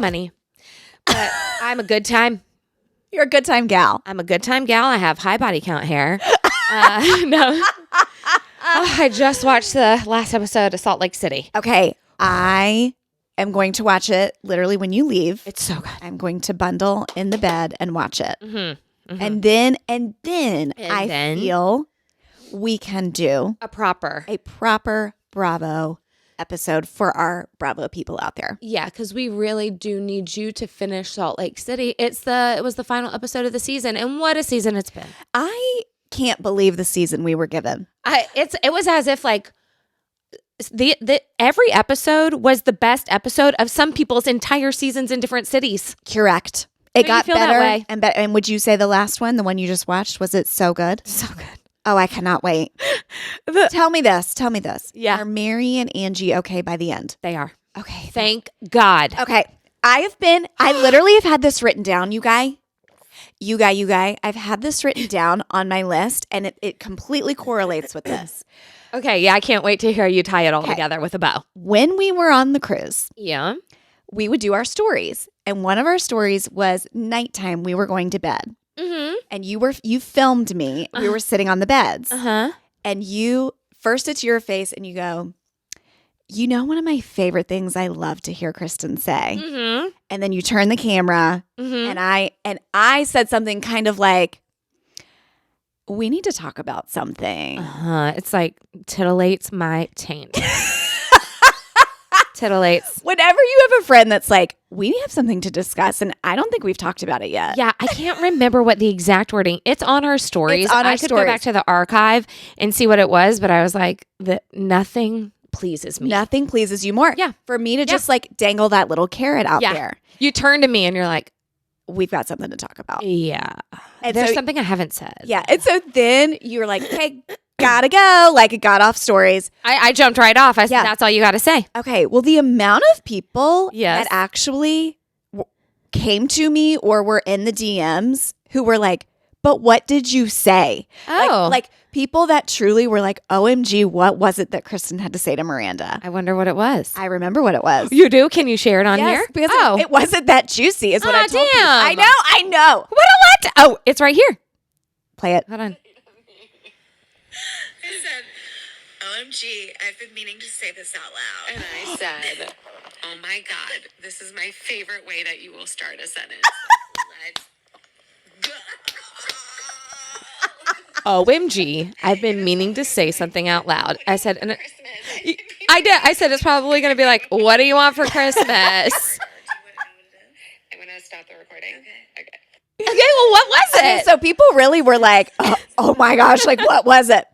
money. But I'm a good time. You're a good time gal. I'm a good time gal. I have high body count hair. No. I just watched the last episode of Salt Lake City. Okay. I am going to watch it literally when you leave. It's so good. I'm going to bundle in the bed and watch it. Mm-hmm. Mm-hmm. And then I feel we can do a proper Bravo episode for our Bravo people out there. Yeah, because we really do need you to finish Salt Lake City. It was the final episode of the season, and what a season it's been. I can't believe the season we were given. It was as if like the every episode was the best episode of some people's entire seasons in different cities. Correct. It got better that way? And would you say the last one, the one you just watched, was it so good? So good. Oh, I cannot wait. Tell me this. Yeah. Are Mary and Angie okay by the end? They are. Okay. Thank God. Okay. I literally have had this written down, you guy. I've had this written down on my list, and it completely correlates with this. Okay. Yeah. I can't wait to hear you tie it all together with a bow. When we were on the cruise, yeah, we would do our stories. And one of our stories was nighttime. We were going to bed. Mm-hmm. And you filmed me. We were sitting on the beds. Uh-huh. And first it's your face and you go, you know, one of my favorite things I love to hear Kristen say. Mm-hmm. And then you turn the camera and I said something kind of like, we need to talk about something. It's like titillates my taint. Titillates. Whenever you have a friend that's like, we have something to discuss, and I don't think we've talked about it yet. Yeah, I can't remember what the exact wording. It's on our stories. I could go back to the archive and see what it was, but I was like, nothing pleases me. Nothing pleases you more. Yeah. For me to just like dangle that little carrot out there. You turn to me and you're like, we've got something to talk about. Yeah. And there's something I haven't said. Yeah. And so then you were like, okay, gotta go. Like it got off stories. I jumped right off. I said, that's all you got to say. Okay. Well, the amount of people that actually came to me or were in the DMs who were like, but what did you say? Oh. Like people that truly were like, OMG, what was it that Kristen had to say to Miranda? I wonder what it was. I remember what it was. You do? Can you share it on here? Because it wasn't that juicy is what I told you. I know. What? Oh, it's right here. Play it. Hold on. I said, OMG, I've been meaning to say this out loud. And I said, oh my God, this is my favorite way that you will start a sentence. Let's go. OMG, I've been meaning to say something out loud. I said, I did. I said, it's probably going to be like, what do you want for Christmas? I'm going to stop the recording. Okay. Okay, well, what was it? Okay, so people really were like, oh my gosh, like what was it?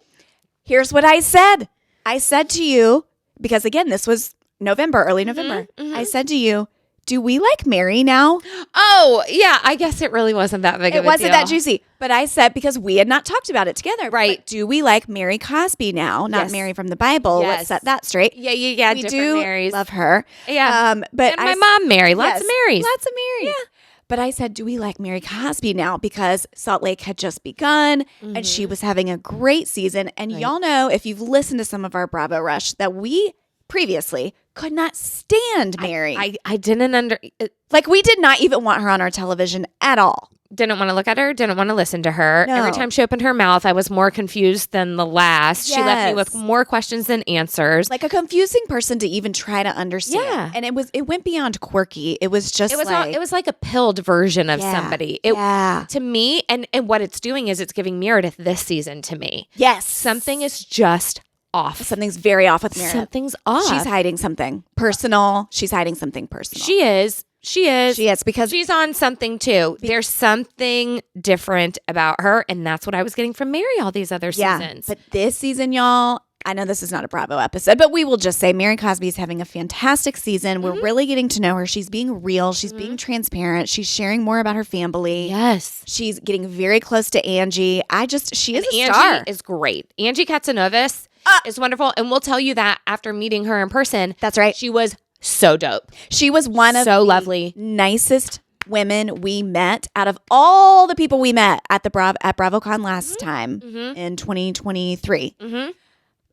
Here's what I said. I said to you, because again, this was early November. Mm-hmm. I said to you, do we like Mary now? Oh, yeah. I guess it really wasn't that big of a deal. It wasn't that juicy. But I said, because we had not talked about it together. Right. But do we like Mary Cosby now? Not Mary from the Bible. Yes. Let's set that straight. Yeah. We do Marys. love her. Yeah. But and my mom, Mary. Lots of Marys. Lots of Marys. Yeah. But I said, do we like Mary Cosby now? Because Salt Lake had just begun and she was having a great season. And y'all know, if you've listened to some of our Bravo Rush, that we previously could not stand Mary. I didn't like we did not even want her on our television at all. Didn't want to look at her, didn't want to listen to her. No. Every time she opened her mouth, I was more confused than the last. Yes. She left me with more questions than answers. Like a confusing person to even try to understand. Yeah. And it went beyond quirky. It was just it was like a pilled version of somebody. To me, and what it's doing is it's giving Meredith this season to me. Yes. Something is just off. Something's very off with Meredith. Something's off. She's hiding something personal. She's hiding something personal. She is because she's on something too. There's something different about her, and that's what I was getting from Mary all these other seasons. But this season, y'all, I know this is not a Bravo episode, but we will just say Mary Cosby is having a fantastic season. We're really getting to know her. She's being real. She's being transparent. She's sharing more about her family. Yes. She's getting very close to Angie. She is a Angie star. Angie is great. Angie Katsanovas is wonderful, and we'll tell you that after meeting her in person. That's right. She was so dope. She was one of so the lovely, nicest women we met out of all the people we met at at BravoCon last time in 2023.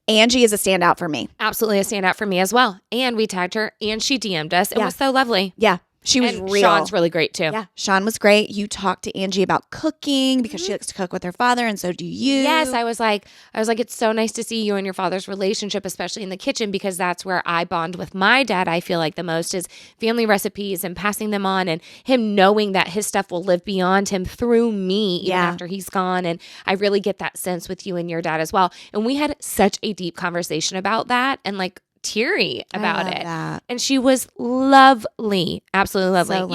Angie is a standout for me. Absolutely a standout for me as well. And we tagged her, and she DM'd us. It was so lovely. Yeah. She was and real. Sean's really great too. Yeah, Sean was great. You talked to Angie about cooking because she likes to cook with her father, and so do you. Yes, I was like, it's so nice to see you and your father's relationship, especially in the kitchen, because that's where I bond with my dad. I feel like the most is family recipes and passing them on, and him knowing that his stuff will live beyond him through me even after he's gone. And I really get that sense with you and your dad as well. And we had such a deep conversation about that, and like teary about it. That. And she was lovely. Absolutely lovely. So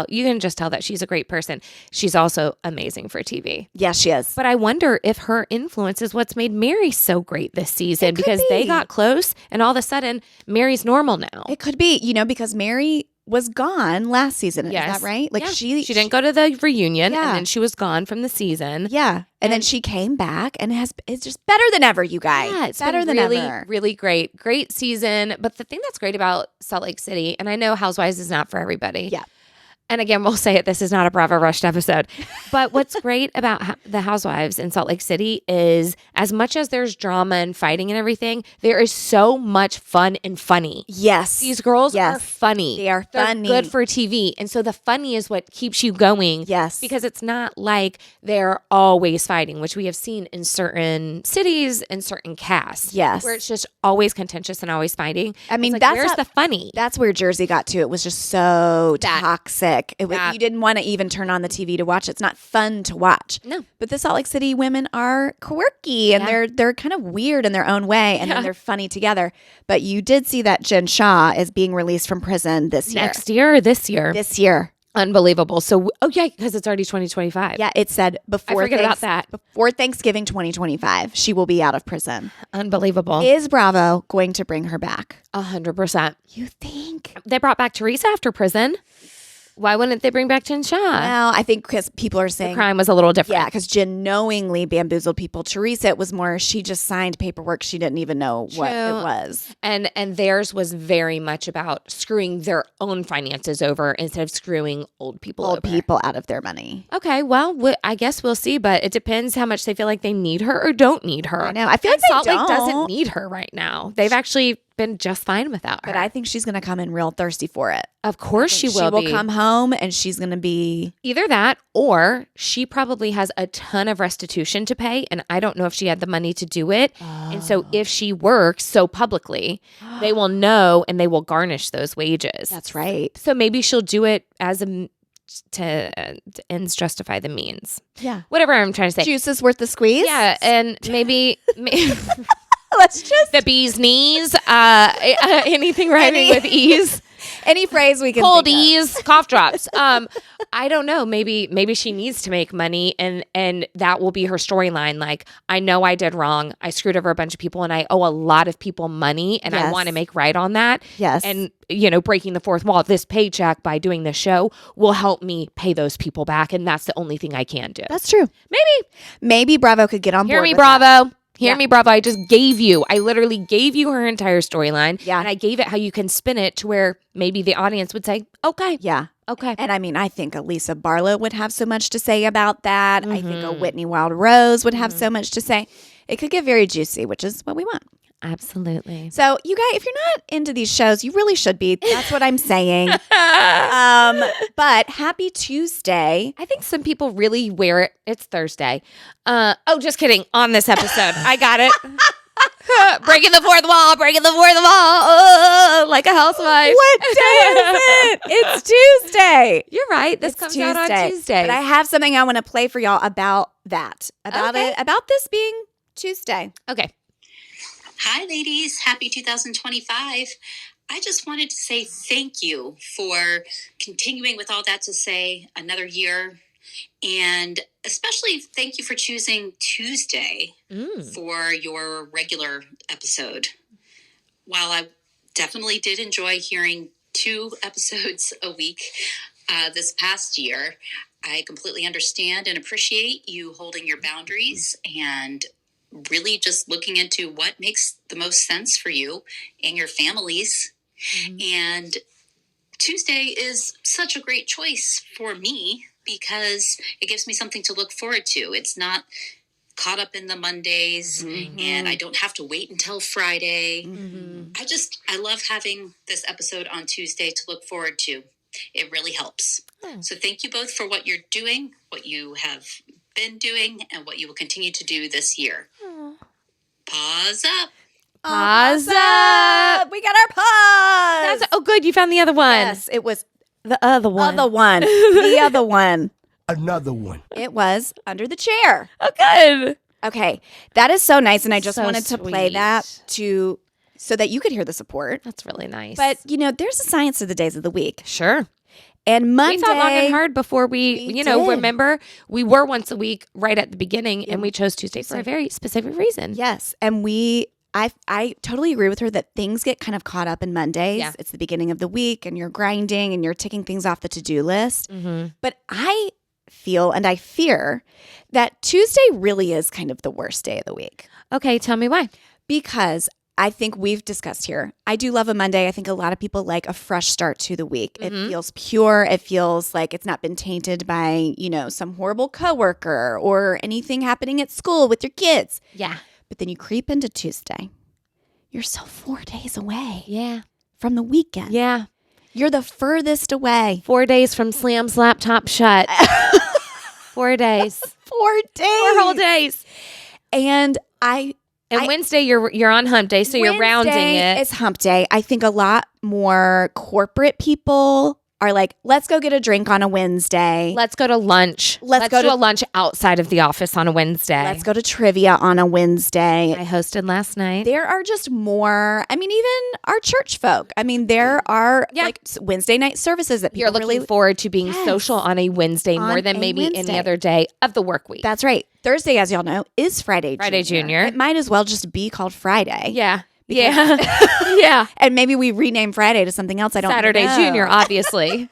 You can just tell that she's a great person. She's also amazing for TV. Yeah, she is. But I wonder if her influence is what's made Mary so great this season, because they got close and all of a sudden Mary's normal now. It could be, because Mary was gone last season. Is that right? Like she didn't go to the reunion, and then she was gone from the season. Yeah. And then she came back and it's just better than ever, you guys. Yeah, it's better been than really, ever. really great. Great season. But the thing that's great about Salt Lake City, and I know Housewives is not for everybody. Yeah. And again, we'll say it, this is not a Bravo Rushed episode. But what's great about the Housewives in Salt Lake City is, as much as there's drama and fighting and everything, there is so much fun and funny. Yes. These girls are funny. They're funny. Good for TV. And so the funny is what keeps you going. Yes. Because it's not like they're always fighting, which we have seen in certain cities and certain casts. Yes. Where it's just always contentious and always fighting. I mean, where's the funny? That's where Jersey got to. It was just so toxic. You didn't want to even turn on the TV to watch. It's not fun to watch. No. But the Salt Lake City women are quirky and they're kind of weird in their own way, and then they're funny together. But you did see that Jen Shah is being released from prison this year. Next year or this year? This year. Unbelievable. So, because it's already 2025. Yeah, it said before about that. Before Thanksgiving 2025, she will be out of prison. Unbelievable. Is Bravo going to bring her back? 100%. You think? They brought back Teresa after prison. Why wouldn't they bring back Jen Shah? Well, I think because people are saying the crime was a little different. Yeah, because Jen knowingly bamboozled people. Teresa, it was more she just signed paperwork. She didn't even know what it was. And theirs was very much about screwing their own finances over instead of screwing old people out of their money. Okay, well, I guess we'll see, but it depends how much they feel like they need her or don't need her. I know. I feel like Salt Lake doesn't need her right now. They've actually been just fine without her. But I think she's going to come in real thirsty for it. Of course she will be. She will come home and she's going to be... Either that, or she probably has a ton of restitution to pay, and I don't know if she had the money to do it. And so if she works so publicly, they will know and they will garnish those wages. That's right. So maybe she'll do it as to ends justify the means. Yeah. Whatever I'm trying to say. Juice is worth the squeeze. Yeah, and maybe let's just... The bee's knees, anything rhyming with ease. Any phrase we can cold ease, cough drops. I don't know. Maybe she needs to make money, and that will be her storyline. Like, I know I did wrong. I screwed over a bunch of people, and I owe a lot of people money, and I want to make right on that. Yes. And breaking the fourth wall, this paycheck by doing this show will help me pay those people back, and that's the only thing I can do. That's true. Maybe Bravo could get on board. Hear me, Bravo. Hear me, Bravo. I literally gave you her entire storyline. Yeah. And I gave it how you can spin it to where maybe the audience would say, okay. Yeah. Okay. And I mean, I think Elisa Barlow would have so much to say about that. I think a Whitney Wild Rose would have so much to say. It could get very juicy, which is what we want. Absolutely. So, you guys, if you're not into these shows, you really should be. That's what I'm saying. But happy Tuesday. I think some people really wear it. It's Thursday. Just kidding. On this episode. I got it. Breaking the fourth wall. Like a housewife. What day is it? It's Tuesday. You're right. This comes out on Tuesday. But I have something I want to play for y'all about that. About this being Tuesday. Okay. Hi, ladies. Happy 2025. I just wanted to say thank you for continuing with all that to say another year. And especially thank you for choosing Tuesday for your regular episode. While I definitely did enjoy hearing 2 episodes a week this past year, I completely understand and appreciate you holding your boundaries and really just looking into what makes the most sense for you and your families. And Tuesday is such a great choice for me because it gives me something to look forward to. It's not caught up in the Mondays and I don't have to wait until Friday. I love having this episode on Tuesday to look forward to. It really helps. So thank you both for what you're doing, what you have been doing, and what you will continue to do this year. Pause up. Pause up. We got our pause. Oh, good. You found the other one. Yes, it was The other one. the other one. Another one. It was under the chair. Oh, good. Okay, that is so nice, and I just So wanted to play sweet. that so that you could hear the support. That's really nice. But there's a science to the days of the week, sure. and Monday. We thought long and hard before we We did. remember we were once a week right at the beginning, and we chose Tuesday for a very specific reason. Yes, and I totally agree with her that things get kind of caught up in Mondays. Yeah. It's the beginning of the week, and you're grinding, and you're ticking things off the to-do list. Mm-hmm. But I feel and I fear that Tuesday really is kind of the worst day of the week. Okay, tell me why. Because I think we've discussed here, I do love a Monday. I think a lot of people like a fresh start to the week. It feels pure. It feels like it's not been tainted by, some horrible coworker or anything happening at school with your kids. Yeah. But then you creep into Tuesday. You're still 4 days away Yeah. from the weekend. Yeah. You're the furthest away. 4 days from Slam's laptop shut. 4 days. 4 days. 4 whole days. And Wednesday you're on hump day, so you're rounding it. It's hump day. I think a lot more corporate people are like, let's go get a drink on a Wednesday. Let's go to lunch. Let's go do to- a lunch outside of the office on a Wednesday. Let's go to trivia on a Wednesday. I hosted last night. There are just more, even our church folk. There are Wednesday night services that people You're looking really forward to being Yes. social on a Wednesday On more than a maybe Wednesday. any other day of the work week. That's right. Thursday, as y'all know, is Friday Junior. It might as well just be called Friday. Yeah. Yeah. Yeah. And maybe we rename Friday to something else. I don't Saturday know. Junior, obviously.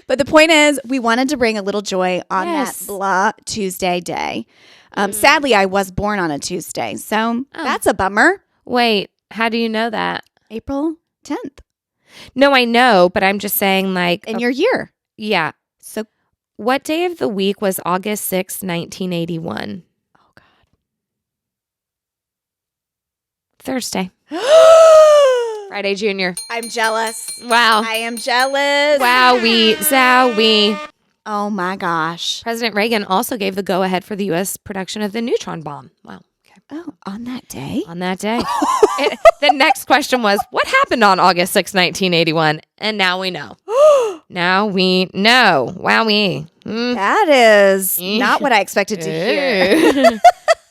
But the point is, we wanted to bring a little joy on Yes. that blah Tuesday day. Sadly, I was born on a Tuesday, so that's a bummer. Wait, how do you know that? April 10th No, I know, but I'm just saying in your year. yeah. So, What day of the week was August 6th, 1981? oh God. Thursday. Friday Junior. I'm jealous. Wow. I am jealous. Wowie. Zowie. Oh my gosh. President Reagan also gave the go-ahead for the U.S. production of the neutron bomb. Wow. Okay. Oh, on that day? On that day. The next question was, what happened on August 6, 1981? And now we know. Now we know. Wowie. That is not what I expected to hear.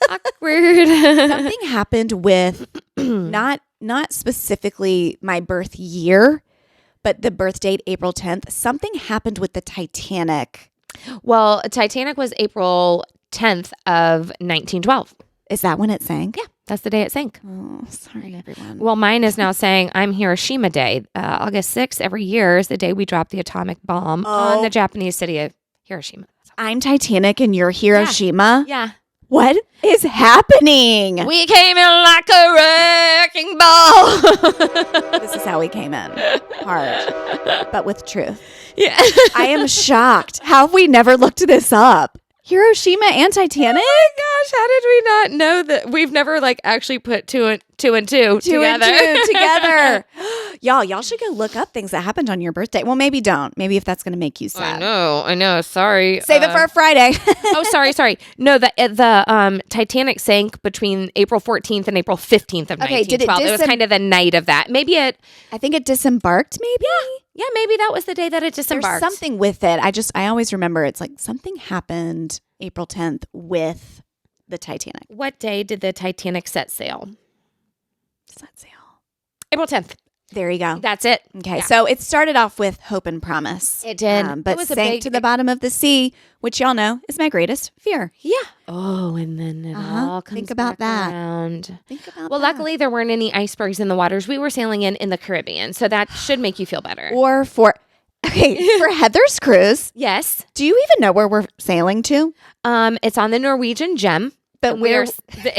Awkward. Something happened with not specifically my birth year, but the birth date, April 10th. Something happened with the Titanic. Well, Titanic was April 10th of 1912. Is that when it sank? Yeah, that's the day it sank. Oh, sorry, everyone. Well, mine is now saying I'm Hiroshima Day. August 6th every year is the day we drop the atomic bomb on the Japanese city of Hiroshima. I'm Titanic and you're Hiroshima. Yeah. What is happening? We came in like a wrecking ball. This is how we came in. Hard, but with truth. Yeah. I am shocked. How have we never looked this up? Hiroshima and Titanic? Oh my gosh, how did we not know that? We've never actually put two and two together. Y'all should go look up things that happened on your birthday. Well, maybe don't. Maybe if that's going to make you sad. I know. Sorry. Save it for a Friday. Oh, sorry. No, the Titanic sank between April 14th and April 15th of Okay, did it 1912. It was kind of the night of that. Maybe it. I think it disembarked, maybe? Yeah, maybe that was the day that it There's disembarked. something with it. I always remember it's like something happened April 10th with the Titanic. What day did the Titanic set sail? Set sail. April 10th. There you go. That's it. Okay, Yeah. so it started off with hope and promise. It did. But It was a sank big- to the bottom of the sea, which y'all know is my greatest fear. Yeah. Oh, and then it all comes Think about back that. around. Think about Well, that. luckily there weren't any icebergs in the waters we were sailing in the Caribbean, so that should make you feel better. Or for Heather's cruise, Yes. do you even know where we're sailing to? It's on the Norwegian Gem, But we're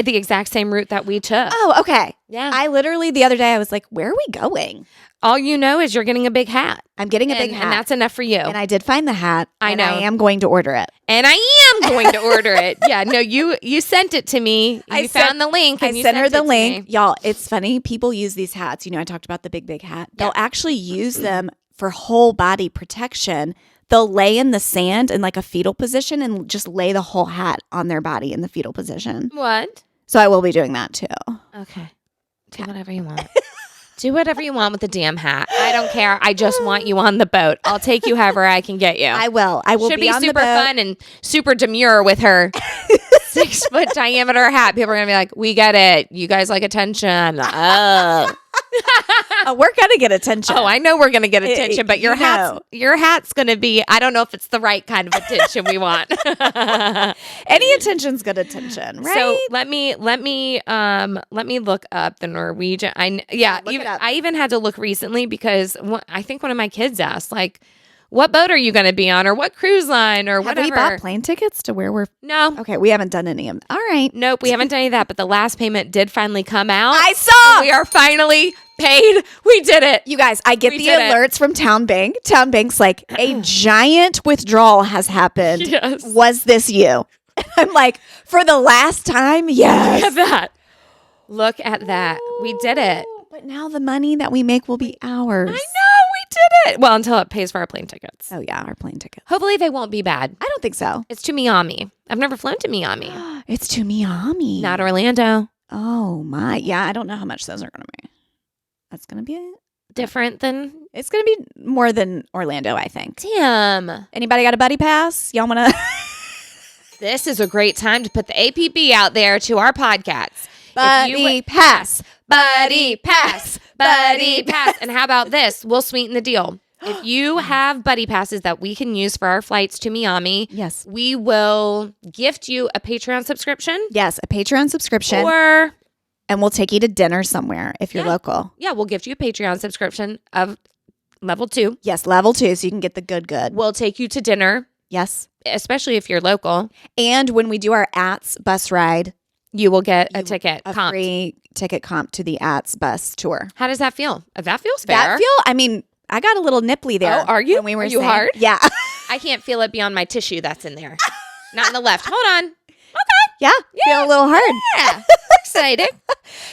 the exact same route that we took. Oh, okay. Yeah. I literally the other day I was like, where are we going? All you know is you're getting a big hat. I'm getting a big and, hat. and that's enough for you. And I did find the hat. I and know. I am going to order it. And I am going to order it. Yeah, no, you sent it to me. You found the link. And I you sent her it the to link. me. Y'all, it's funny. People use these hats. I talked about the big hat. They'll actually use them for whole body protection, they'll lay in the sand in like a fetal position and just lay the whole hat on their body in the fetal position. What? So I will be doing that too. Okay. Do whatever you want. Do whatever you want with the damn hat. I don't care. I just want you on the boat. I'll take you however I can get you. I will. I will Should be on super the boat. fun and super demure with her 6-foot diameter hat. People are going to be like, we get it. You guys like attention. Oh. We're going to get attention. Oh, I know we're going to get attention, but your hat's going to be, I don't know if it's the right kind of attention we want. Any attention's good attention, right? So let me look up the Norwegian. I even had to look recently because I think one of my kids asked, like, what boat are you going to be on, or what cruise line, or whatever. Have we bought plane tickets to where we're? No. Okay, we haven't done any of them. All right. Nope, we haven't done any of that, but the last payment did finally come out. I saw! We are finally paid. We did it. You guys, I get the alerts from Town Bank. Town Bank's like, a giant withdrawal has happened. Yes. Was this you? I'm like, for the last time? Yes. Look at that. Look at that. We did it. But now the money that we make will be ours. I know, we did it. Well, until it pays for our plane tickets. Oh, yeah, our plane ticket. Hopefully they won't be bad. I don't think so. It's to Miami. I've never flown to Miami. It's to Miami. Not Orlando. Oh, my. Yeah, I don't know how much those are going to be. That's going to be Different than... It's going to be more than Orlando, I think. Damn. Anybody got a buddy pass? Y'all want to... This is a great time to put the APB out there to our podcasts. Buddy pass. Buddy pass. Buddy pass. And how about this? We'll sweeten the deal. If you have buddy passes that we can use for our flights to Miami, Yes. we will gift you a Patreon subscription. Yes, a Patreon subscription. Or, and we'll take you to dinner somewhere if you're local. yeah, we'll gift you a Patreon subscription of level 2. Yes, level 2, so you can get the good. We'll take you to dinner, Yes. especially if you're local. And when we do our ATS bus ride, You will get a ticket. a comped. free ticket comp to the ATS bus tour. How does that feel? That feels fair. I mean, I got a little nipply there. Oh, are you? When we were Are you saying- hard? Yeah. I can't feel it beyond my tissue that's in there. Not in the left. Hold on. Yeah. Feel a little hard. Yeah. Excited.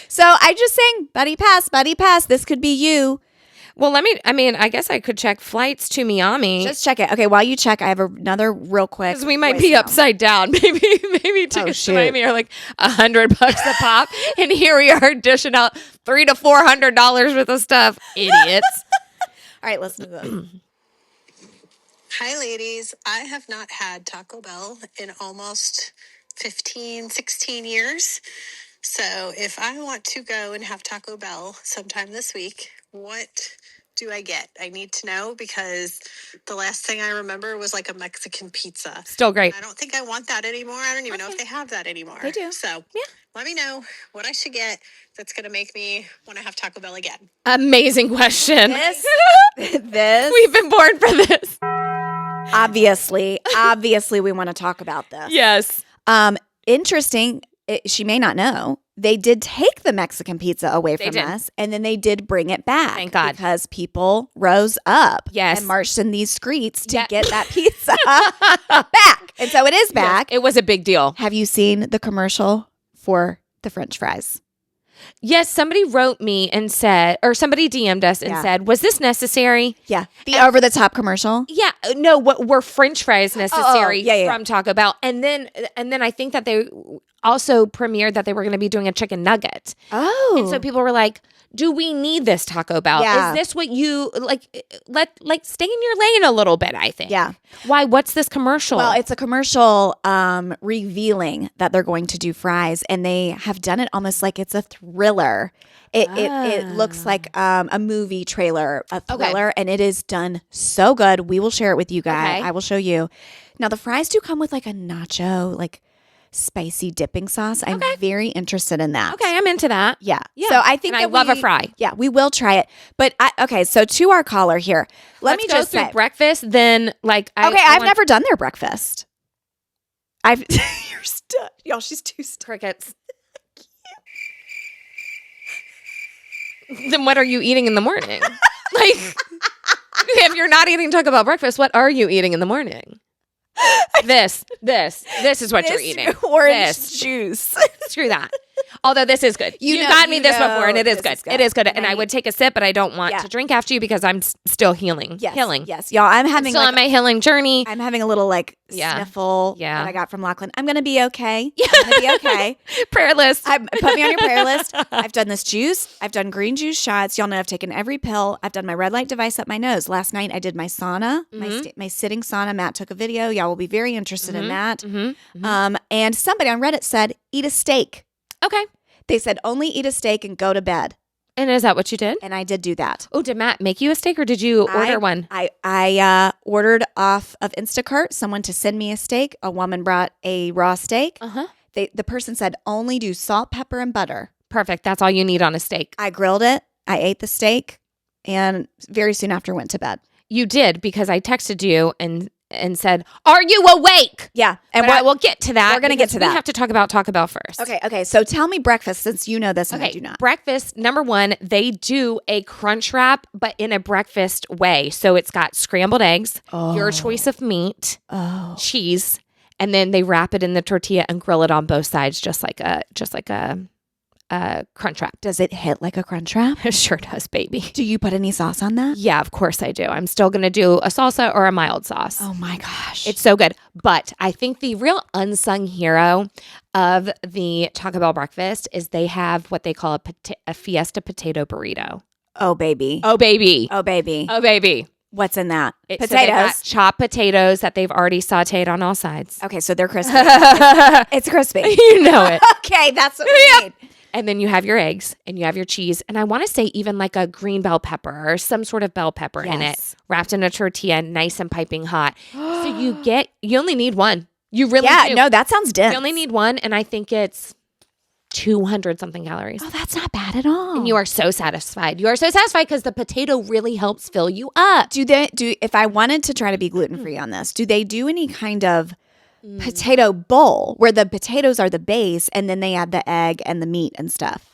So I just saying, buddy pass. This could be you. Well, I guess I could check flights to Miami. Just check it. Okay, while you check, I have another real quick. Because we might be voicemail. upside down. Maybe tickets to Miami are like $100 a pop, and here we are dishing out $300 to $400 worth of stuff. Idiots. All right, listen to this. Hi, ladies. I have not had Taco Bell in almost 15, 16 years. So if I want to go and have Taco Bell sometime this week, what do I get? I need to know because the last thing I remember was like a Mexican pizza. Still great. I don't think I want that anymore. I don't even know if they have that anymore. They do. So let me know what I should get that's going to make me want to have Taco Bell again. Amazing question. This We've been born for this. obviously we want to talk about this. Yes. Interesting. She may not know. They did take the Mexican pizza away from did. us, and then they did bring it back. Thank God. Because people rose up Yes. and marched in these streets to Yep. get that pizza back. And so it is back. It was a big deal. Have you seen the commercial for the French fries? Yes, somebody wrote me and said, or somebody DM'd us and said, was this necessary? Yeah. The over-the-top commercial. Yeah, no, what were French fries necessary yeah. from Taco Bell? And then I think that they also premiered that they were going to be doing a chicken nugget. Oh. And so people were like, do we need this Taco Bell? Yeah. Is this what you like stay in your lane a little bit, I think. Yeah. Why? What's this commercial? Well, it's a commercial revealing that they're going to do fries, and they have done it almost like it's a thriller. It looks like a movie trailer, a thriller, and it is done so good. We will share it with you guys. Okay. I will show you. Now, the fries do come with like a nacho, like spicy dipping sauce. I'm very interested in that. okay, I'm into that. Yeah. Yeah. So I think And that I love a fry. Yeah, we will try it. But okay, so to our caller here, let Let's me go just through say. breakfast. Then, I've never done their breakfast. You're stuck. Y'all, she's too stuck. crickets. Then what are you eating in the morning? If you're not eating Taco Bell breakfast, what are you eating in the morning? This is what you're eating. Orange This. juice. Screw that. Although this is good. You got me this before, and it is good. It is good. And I would take a sip, but I don't want to drink after you because I'm still healing. Yes. Healing. Yes. Y'all, I'm having still on my healing journey. I'm having a little sniffle that I got from Lachlan. I'm going to be okay. I'm going to be okay. Prayer list. Put me on your prayer list. I've done this juice. I've done green juice shots. Y'all know I've taken every pill. I've done my red light device up my nose. Last night I did my sauna, my sitting sauna. Matt took a video. Y'all will be very interested in that. And somebody on Reddit said, eat a steak. Okay. They said only eat a steak and go to bed. And is that what you did? And I did do that. Oh, did Matt make you a steak or did you order one? I ordered off of Instacart someone to send me a steak. A woman brought a raw steak. The person said only do salt, pepper, and butter. Perfect. That's all you need on a steak. I grilled it. I ate the steak and very soon after went to bed. You did because I texted you and said, "Are you awake?" Yeah, and we'll get to that. We're going to get to that. We have to talk about Taco Bell first. Okay. So tell me breakfast since you know this and I do not. Breakfast, number one, they do a crunch wrap, but in a breakfast way. So it's got scrambled eggs, your choice of meat, cheese, and then they wrap it in the tortilla and grill it on both sides, just like a crunch wrap. Does it hit like a crunch wrap? It sure does, baby. Do you put any sauce on that? Yeah, of course I do. I'm still going to do a salsa or a mild sauce. Oh my gosh. It's so good. But I think the real unsung hero of the Taco Bell breakfast is they have what they call a fiesta potato burrito. Oh, baby. Oh, baby. Oh, baby. Oh, baby. What's in that? Potatoes. So they got chopped potatoes that they've already sauteed on all sides. Okay, so they're crispy. It's crispy. You know it. Okay, that's what we need. And then you have your eggs and you have your cheese. And I want to say even like a green bell pepper or some sort of bell pepper in it, wrapped in a tortilla, nice and piping hot. So you only need one. You really do. No, that sounds dense. You only need one. And I think it's 200 something calories. Oh, that's not bad at all. And you are so satisfied. You are so satisfied because the potato really helps fill you up. If I wanted to try to be gluten-free on this, do they do any kind of potato bowl where the potatoes are the base and then they add the egg and the meat and stuff?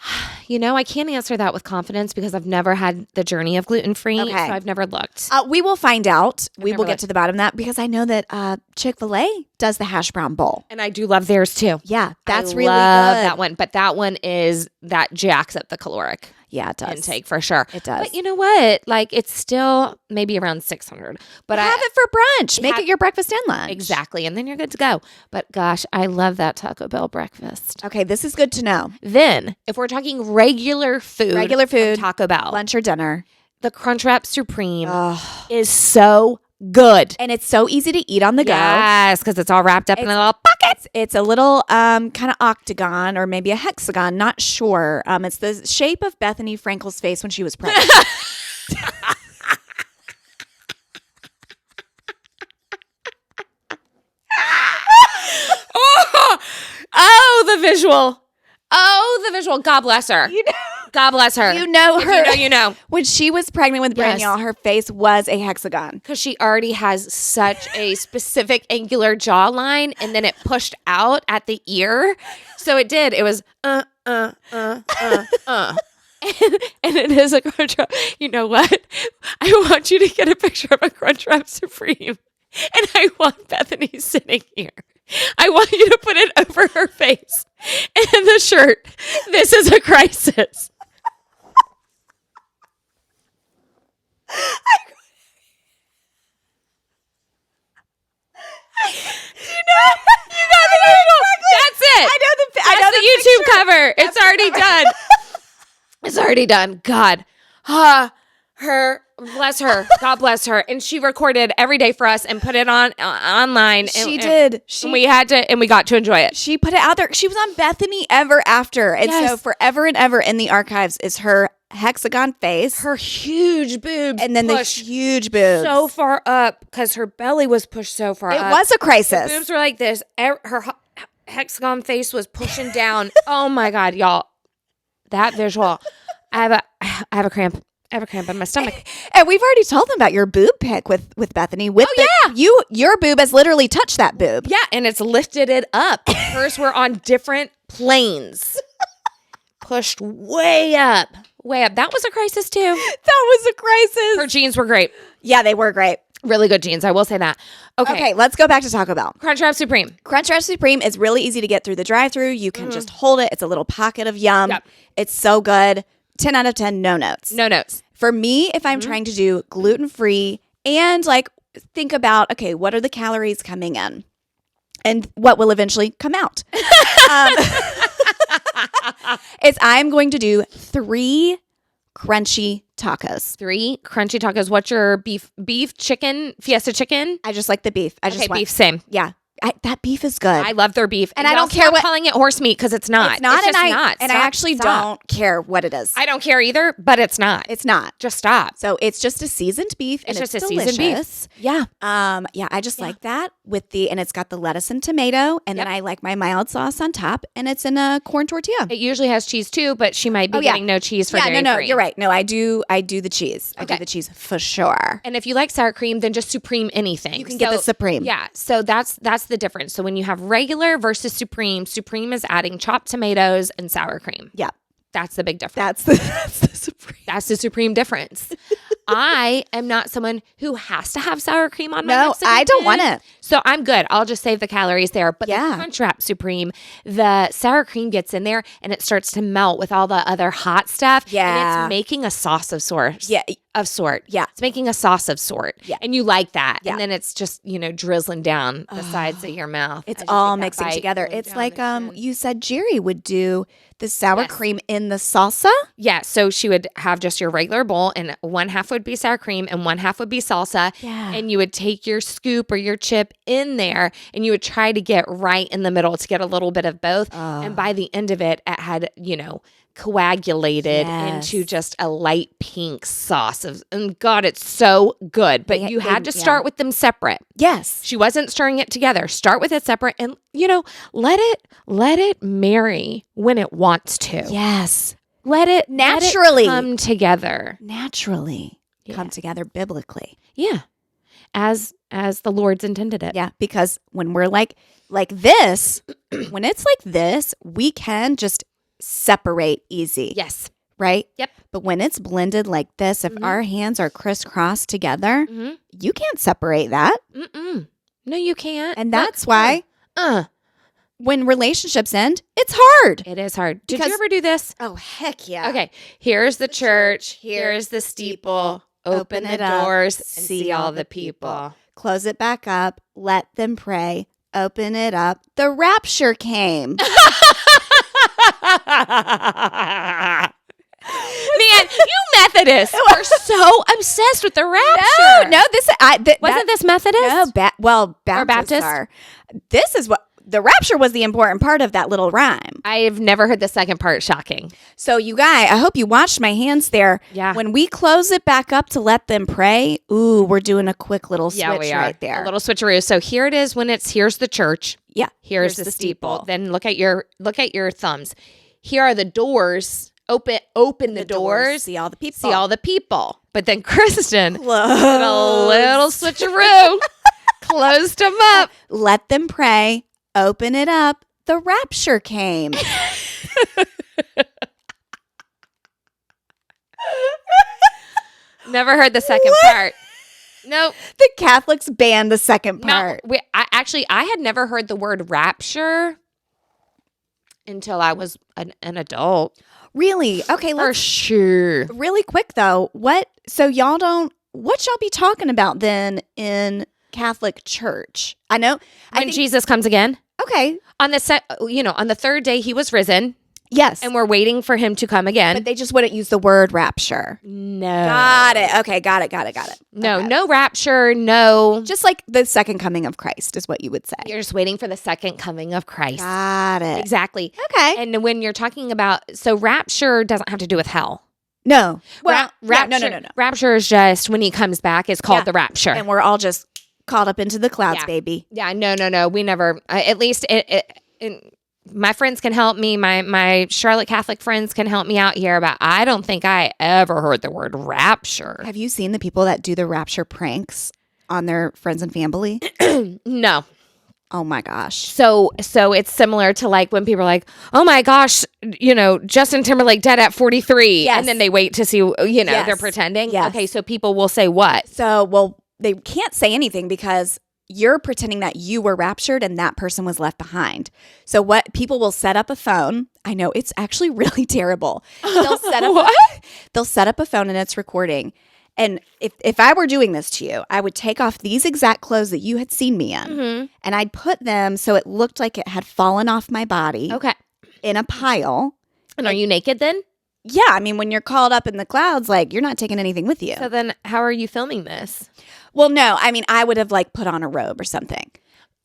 You know, I can't answer that with confidence because I've never had the journey of gluten-free, so I've never looked. We will find out. We will get to the bottom of that because I know that Chick-fil-A does the hash brown bowl. And I do love theirs too. Yeah, that's really love good. that one. But that one that jacks up the caloric. Yeah, it does. Intake for sure. It does. But you know what? Like it's still maybe around 600. But have it for brunch. Make it your breakfast and lunch. Exactly. And then you're good to go. But gosh, I love that Taco Bell breakfast. Okay, this is good to know. Then if we're talking regular food, Taco Bell, lunch or dinner, the Crunchwrap Supreme is so good. And it's so easy to eat on the go. Yes, because it's all wrapped up in a little pocket. It's a little kind of octagon or maybe a hexagon, not sure. It's the shape of Bethany Frankel's face when she was pregnant. The visual. Oh, the visual. God bless her. God bless her. You know her. If you know. When she was pregnant with Braniel, her face was a hexagon. Because she already has such a specific angular jawline, and then it pushed out at the ear. So it did. It was, And it is a Crunchwrap. You know what? I want you to get a picture of a Crunchwrap Supreme. And I want Bethany sitting here. I want you to put it over her face. And the shirt. This is a crisis. You got the visual. That's it. I know the YouTube cover. It's already done. It's already done. God. Bless her. God bless her. And she recorded every day for us and put it on online. She did. And we had to, and we got to enjoy it. She put it out there. She was on Bethany Ever After. And so forever and ever in the archives is her hexagon face. Her huge boobs. And then the huge boobs. So far up because her belly was pushed so far up. It was a crisis. Her boobs were like this. Her hexagon face was pushing down. Oh my God, y'all. That visual. I have a cramp. I have a cramp in my stomach. And we've already told them about your boob pic with Bethany. Your boob has literally touched that boob. Yeah, and it's lifted it up. Hers were on different planes. Pushed way up. Way up. That was a crisis too. That was a crisis. Her jeans were great. Yeah, they were great. Really good jeans. I will say that. Okay, let's go back to Taco Bell. Crunchwrap Supreme. Crunchwrap Supreme is really easy to get through the drive-thru. You can just hold it. It's a little pocket of yum. Yep. It's so good. 10 out of 10, no notes. No notes. For me, if I'm trying to do gluten-free and like think about, okay, what are the calories coming in? And what will eventually come out? Is I'm going to do 3 crunchy tacos. 3 crunchy tacos. What's your beef, chicken, fiesta chicken? I just like the beef. I just want beef, same. Yeah. That beef is good. I love their beef. And I don't care what what- calling it horse meat because it's not. It's not, It's just and not. I Stop, actually stop. don't care what it is. I don't care either, but it's not. It's not. Just stop. So it's just a seasoned beef. And It's it's just a delicious. seasoned beef. Yeah. Yeah, I just like that with and it's got the lettuce and tomato, and then I like my mild sauce on top, and it's in a corn tortilla. It usually has cheese too, but she might be getting no cheese for dairy no, free. you're right. No, I do the cheese. I do Okay. the cheese for sure. And if you like sour cream, then just Supreme anything. You can get the Supreme. Yeah. So that's the difference. So when you have regular versus Supreme, Supreme is adding chopped tomatoes and sour cream. Yeah, That's the big difference. that's the Supreme. That's the supreme difference. I am not someone who has to have sour cream on my No, Mexican I don't food. want it. So I'm good. I'll just save the calories there. But Yeah. the Crunchwrap Supreme, the sour cream gets in there and it starts to melt with all the other hot stuff. Yeah. And it's making a sauce of sorts. Yeah. Of sort. Yeah. It's making a sauce of sort. Yeah. And you like that. Yeah. And then it's just, drizzling down the sides of your mouth. It's I just all like that mixing bite together. going It's down like the chin. you said Jerry would do the sour Yes. cream in the salsa. Yeah, so she would have just your regular bowl, and one half would be sour cream, and one half would be salsa. Yeah. And you would take your scoop or your chip in there, and you would try to get right in the middle to get a little bit of both. And by the end of it, it had, coagulated Yes. into just a light pink sauce. And God, it's so good. But you had to start with them separate. Yes. She wasn't stirring it together. Start with it separate, and let it marry when it wants to. Yes. Let it Naturally. come together. Naturally come together biblically. Yeah. As the Lord's intended it. Yeah, because when we're like this, when it's like this, we can just separate easy. Yes. Right? Yep. But when it's blended like this, if our hands are crisscrossed together, you can't separate that. Mm-mm. No, you can't. And that's why Uh, when relationships end, it's hard. it is hard. Did Because- you ever do this? Oh, heck yeah. Okay. Here's the church. Here's Here's the steeple. Open it the up, doors and see see all all the the people. Close it back up. Let them pray. Open it up. The rapture came. Man, you Methodists are so obsessed with the rapture. No, this Wasn't this Methodist? No, Baptists Baptist? are. This is what the rapture was, the important part of that little rhyme. I've never heard the second part. Shocking. So you guys, I hope you watched my hands there. Yeah. When we close it back up to let them pray, ooh, we're doing a quick little switch Yeah, we are. right there. A little switcheroo. So here it is when here's the church. Yeah. Here's the steeple. Then look at your thumbs. Here are the doors. Open the doors. See all the people. See all the people. But then Kristen did a Close. little switcheroo. Closed them up. Let them pray. Open it up. The rapture came. Never heard the second part. Nope. The Catholics banned the second No, part. I had never heard the word rapture until I was an adult. Really? Okay, For let's sure. really quick though. What y'all be talking about then in Catholic Church? I know. When Jesus comes again. Okay. On the third day he was risen, Yes. and we're waiting for him to come again. but they just wouldn't use the word rapture. No. Got it. Okay, got it. No, Okay. no rapture, no. Just like the second coming of Christ is what you would say. You're just waiting for the second coming of Christ. Got it. Exactly. Okay. And when you're talking about, so rapture doesn't have to do with hell. No. Well, rapture, no. Rapture is just when he comes back, it's called Yeah. the rapture. And we're all just caught up into the clouds, Yeah. baby. Yeah, no. We never, at least my friends can help me. My Charlotte Catholic friends can help me out here, but I don't think I ever heard the word rapture. Have you seen the people that do the rapture pranks on their friends and family? No. Oh my gosh. So it's similar to like when people are like, oh my gosh, Justin Timberlake dead at 43. Yes. And then they wait to see, Yes. they're pretending. Yes. Okay, so people will say what? So, well, they can't say anything because you're pretending that you were raptured and that person was left behind. So what people will set up a phone. I know it's actually really terrible. They'll set up they'll set up a phone and it's recording. And if I were doing this to you, I would take off these exact clothes that you had seen me in, and I'd put them so it looked like it had fallen off my body in a pile. And are you naked then? Yeah, I mean, when you're called up in the clouds, like, you're not taking anything with you. So then how are you filming this? Well, no, I mean, I would have like put on a robe or something.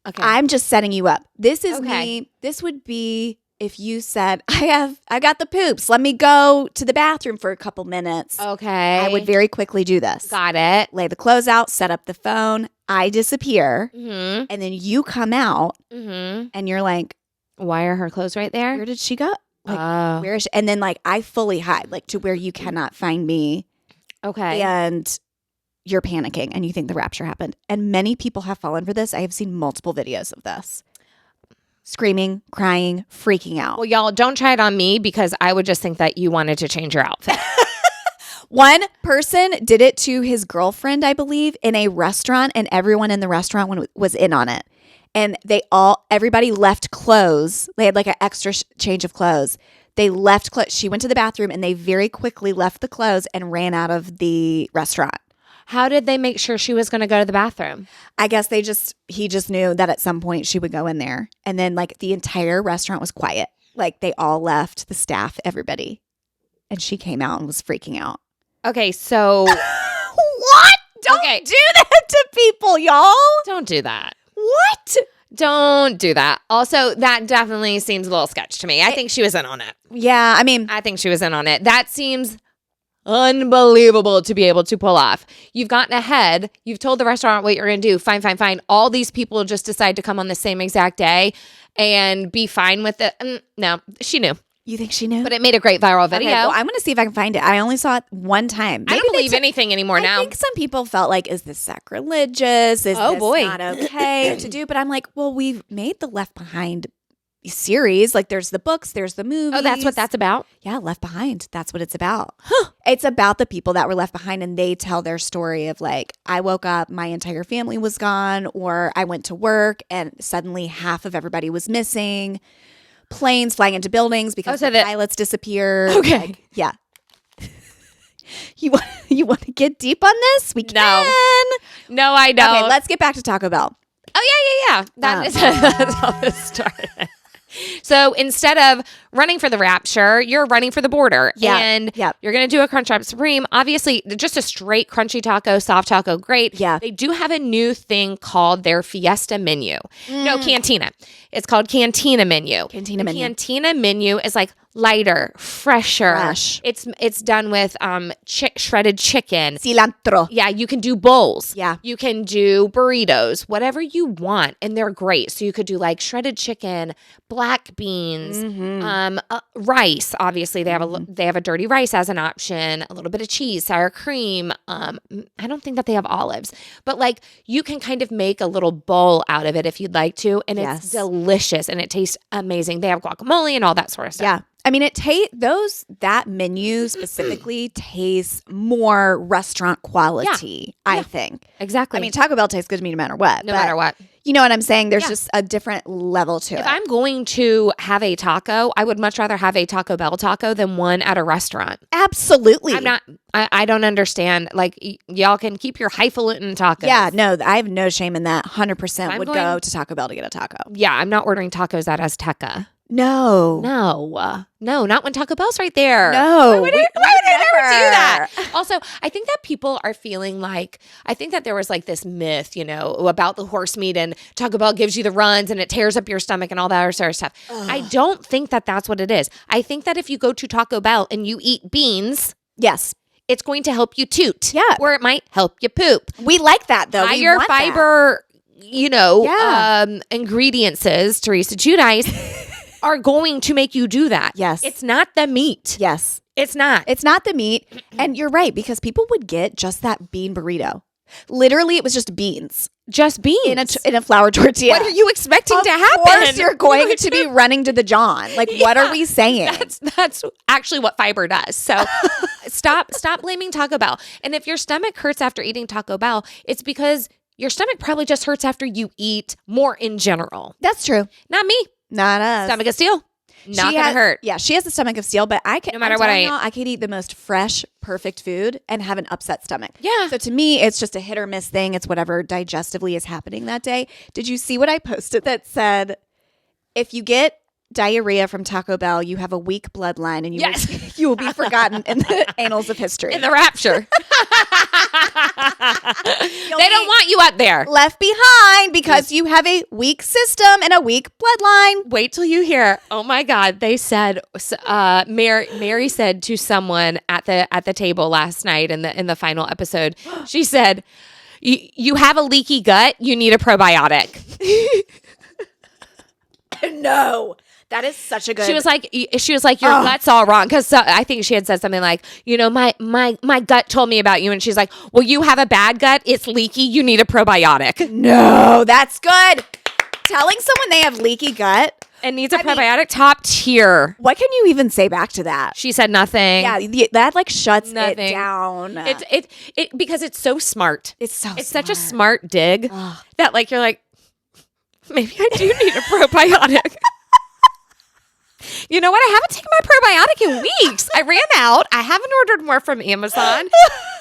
Okay. I'm just setting you up. This is me. This would be if you said, I got the poops. Let me go to the bathroom for a couple minutes. Okay. I would very quickly do this. Got it. Lay the clothes out, set up the phone. I disappear. Mm-hmm. And then you come out and you're like, Why are her clothes right there? where did she go? Like, where is she? And then like I fully hide, like to where you cannot find me. Okay. And you're panicking and you think the rapture happened. And many people have fallen for this. I have seen multiple videos of this. Screaming, crying, freaking out. Well, y'all, don't try it on me because I would just think that you wanted to change your outfit. One person did it to his girlfriend, I believe, in a restaurant, and everyone in the restaurant was in on it. And everybody left clothes. They had like an extra change of clothes. They left clothes. She went to the bathroom and they very quickly left the clothes and ran out of the restaurant. How did they make sure she was going to go to the bathroom? I guess he just knew that at some point she would go in there. And then like the entire restaurant was quiet. Like they all left, the staff, everybody. And she came out and was freaking out. Okay, so What? Don't do that to people, y'all. don't do that. What? Don't do that. Also, that definitely seems a little sketch to me. I think she was in on it. Yeah, I mean, I think she was in on it. That seems unbelievable to be able to pull off. You've gotten ahead. You've told the restaurant what you're going to do. Fine. All these people just decide to come on the same exact day and be fine with it. No, she knew. you think she knew? But it made a great viral video. Okay, well, I'm going to see if I can find it. I only saw it one time. I don't believe anything anymore now. I think some people felt like, is this sacrilegious? Is this not okay to do? But I'm like, well, we've made the Left Behind series. Like there's the books, there's the movies. Oh, that's what that's about? Yeah, Left Behind. That's what it's about. It's about the people that were left behind and they tell their story of like, I woke up, my entire family was gone, or I went to work and suddenly half of everybody was missing. Planes flying into buildings because the pilots disappeared. Okay. Like, yeah. You want to get deep on this? We can. No, I don't. Okay, let's get back to Taco Bell. Oh, yeah. That's how this started. So instead of running for the rapture, you're running for the border. Yeah. And you're going to do a Crunchwrap Supreme. Obviously, just a straight crunchy taco, soft taco, great. Yeah. They do have a new thing called their Fiesta menu. No, Cantina. It's called Cantina Menu. Cantina Menu. Cantina Menu is like lighter, fresher. Fresh. It's done with shredded chicken. Cilantro. Yeah, you can do bowls. Yeah. You can do burritos, whatever you want, and they're great. So you could do like shredded chicken, black beans, rice. Obviously, they have a dirty rice as an option, a little bit of cheese, sour cream. I don't think that they have olives, but like you can kind of make a little bowl out of it if you'd like to, and it's delicious and it tastes amazing. They have guacamole and all that sort of stuff. Yeah. I mean, that menu specifically tastes more restaurant quality, I think. Exactly. I mean, Taco Bell tastes good to me no matter what. No matter what. You know what I'm saying? There's just a different level to it. If I'm going to have a taco, I would much rather have a Taco Bell taco than one at a restaurant. Absolutely. I don't understand. Like, y'all can keep your highfalutin tacos. Yeah, no, I have no shame in that. 100% would go to Taco Bell to get a taco. Yeah, I'm not ordering tacos at Azteca. No, not when Taco Bell's right there. No. Why would I never do that? Also, I think that people are feeling like, I think that there was like this myth, about the horse meat and Taco Bell gives you the runs and it tears up your stomach and all that other sort of stuff. Ugh. I don't think that that's what it is. I think that if you go to Taco Bell and you eat beans, yes, it's going to help you toot. Yeah. Or it might help you poop. We like that though. Higher fiber, ingredients, Teresa Giudice, are going to make you do that. Yes. It's not the meat. Yes. It's not. It's not the meat. And you're right, because people would get just that bean burrito. Literally, it was just beans. Just beans. In a flour tortilla. What are you expecting to happen? Of course you're going to be running to the John. Like, what are we saying? That's actually what fiber does. So Stop blaming Taco Bell. And if your stomach hurts after eating Taco Bell, it's because your stomach probably just hurts after you eat more in general. That's true. Not me. Not us. Stomach of steel. Not gonna hurt. Yeah, she has a stomach of steel, but I can. No matter what I eat. I could eat the most fresh, perfect food and have an upset stomach. Yeah. So to me, it's just a hit or miss thing. It's whatever digestively is happening that day. Did you see what I posted that said, if you get diarrhea from Taco Bell, you have a weak bloodline and you will be forgotten in the annals of history. In the rapture. They don't want you up there. Left behind because you have a weak system and a weak bloodline. Wait till you hear. Oh my God! They said, Mary said to someone at the table last night in the final episode. She said, "You have a leaky gut. You need a probiotic." No. That is such a good. She was like, your gut's all wrong. Because I think she had said something like, my gut told me about you. And she's like, well, you have a bad gut. It's leaky. You need a probiotic. No, that's good. Telling someone they have leaky gut and needs a probiotic, top tier. What can you even say back to that? She said nothing. Yeah, that like shuts nothing. It down. It because it's so smart. It's such a smart dig that like you're like, maybe I do need a probiotic. You know what? I haven't taken my probiotic in weeks. I ran out. I haven't ordered more from Amazon.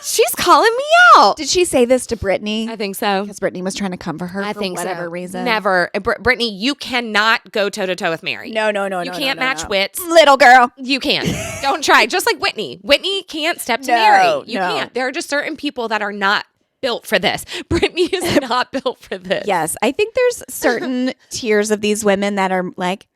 She's calling me out. Did she say this to Brittany? I think so. Because Brittany was trying to come for her for whatever reason. Never. Brittany, you cannot go toe-to-toe with Mary. No. You can't match wits. Little girl. You can't. Don't try. Just like Whitney. Whitney can't step to Mary. You can't. There are just certain people that are not built for this. Brittany is not built for this. Yes. I think there's certain tiers of these women that are like,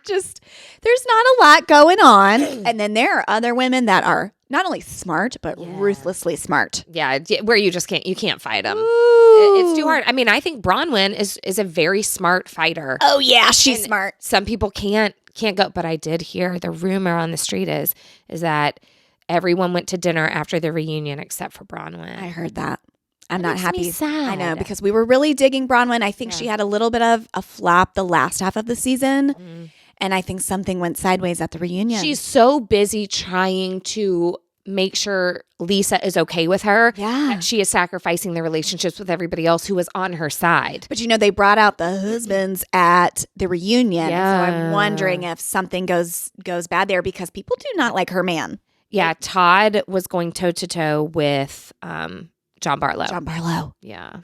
just there's not a lot going on, and then there are other women that are not only smart but ruthlessly smart. Yeah, where you can't fight them. It's too hard. I mean, I think Bronwyn is a very smart fighter. Oh yeah, she's smart. Some people can't go, but I did hear the rumor on the street is that everyone went to dinner after the reunion except for Bronwyn. I heard that. I'm not happy. Sad. I know, because we were really digging Bronwyn. I think she had a little bit of a flop the last half of the season. And I think something went sideways at the reunion. She's so busy trying to make sure Lisa is okay with her. Yeah. That she is sacrificing the relationships with everybody else who was on her side. But they brought out the husbands at the reunion. Yeah. So I'm wondering if something goes bad there because people do not like her man. Yeah. Todd was going toe-to-toe with John Barlow. Yeah.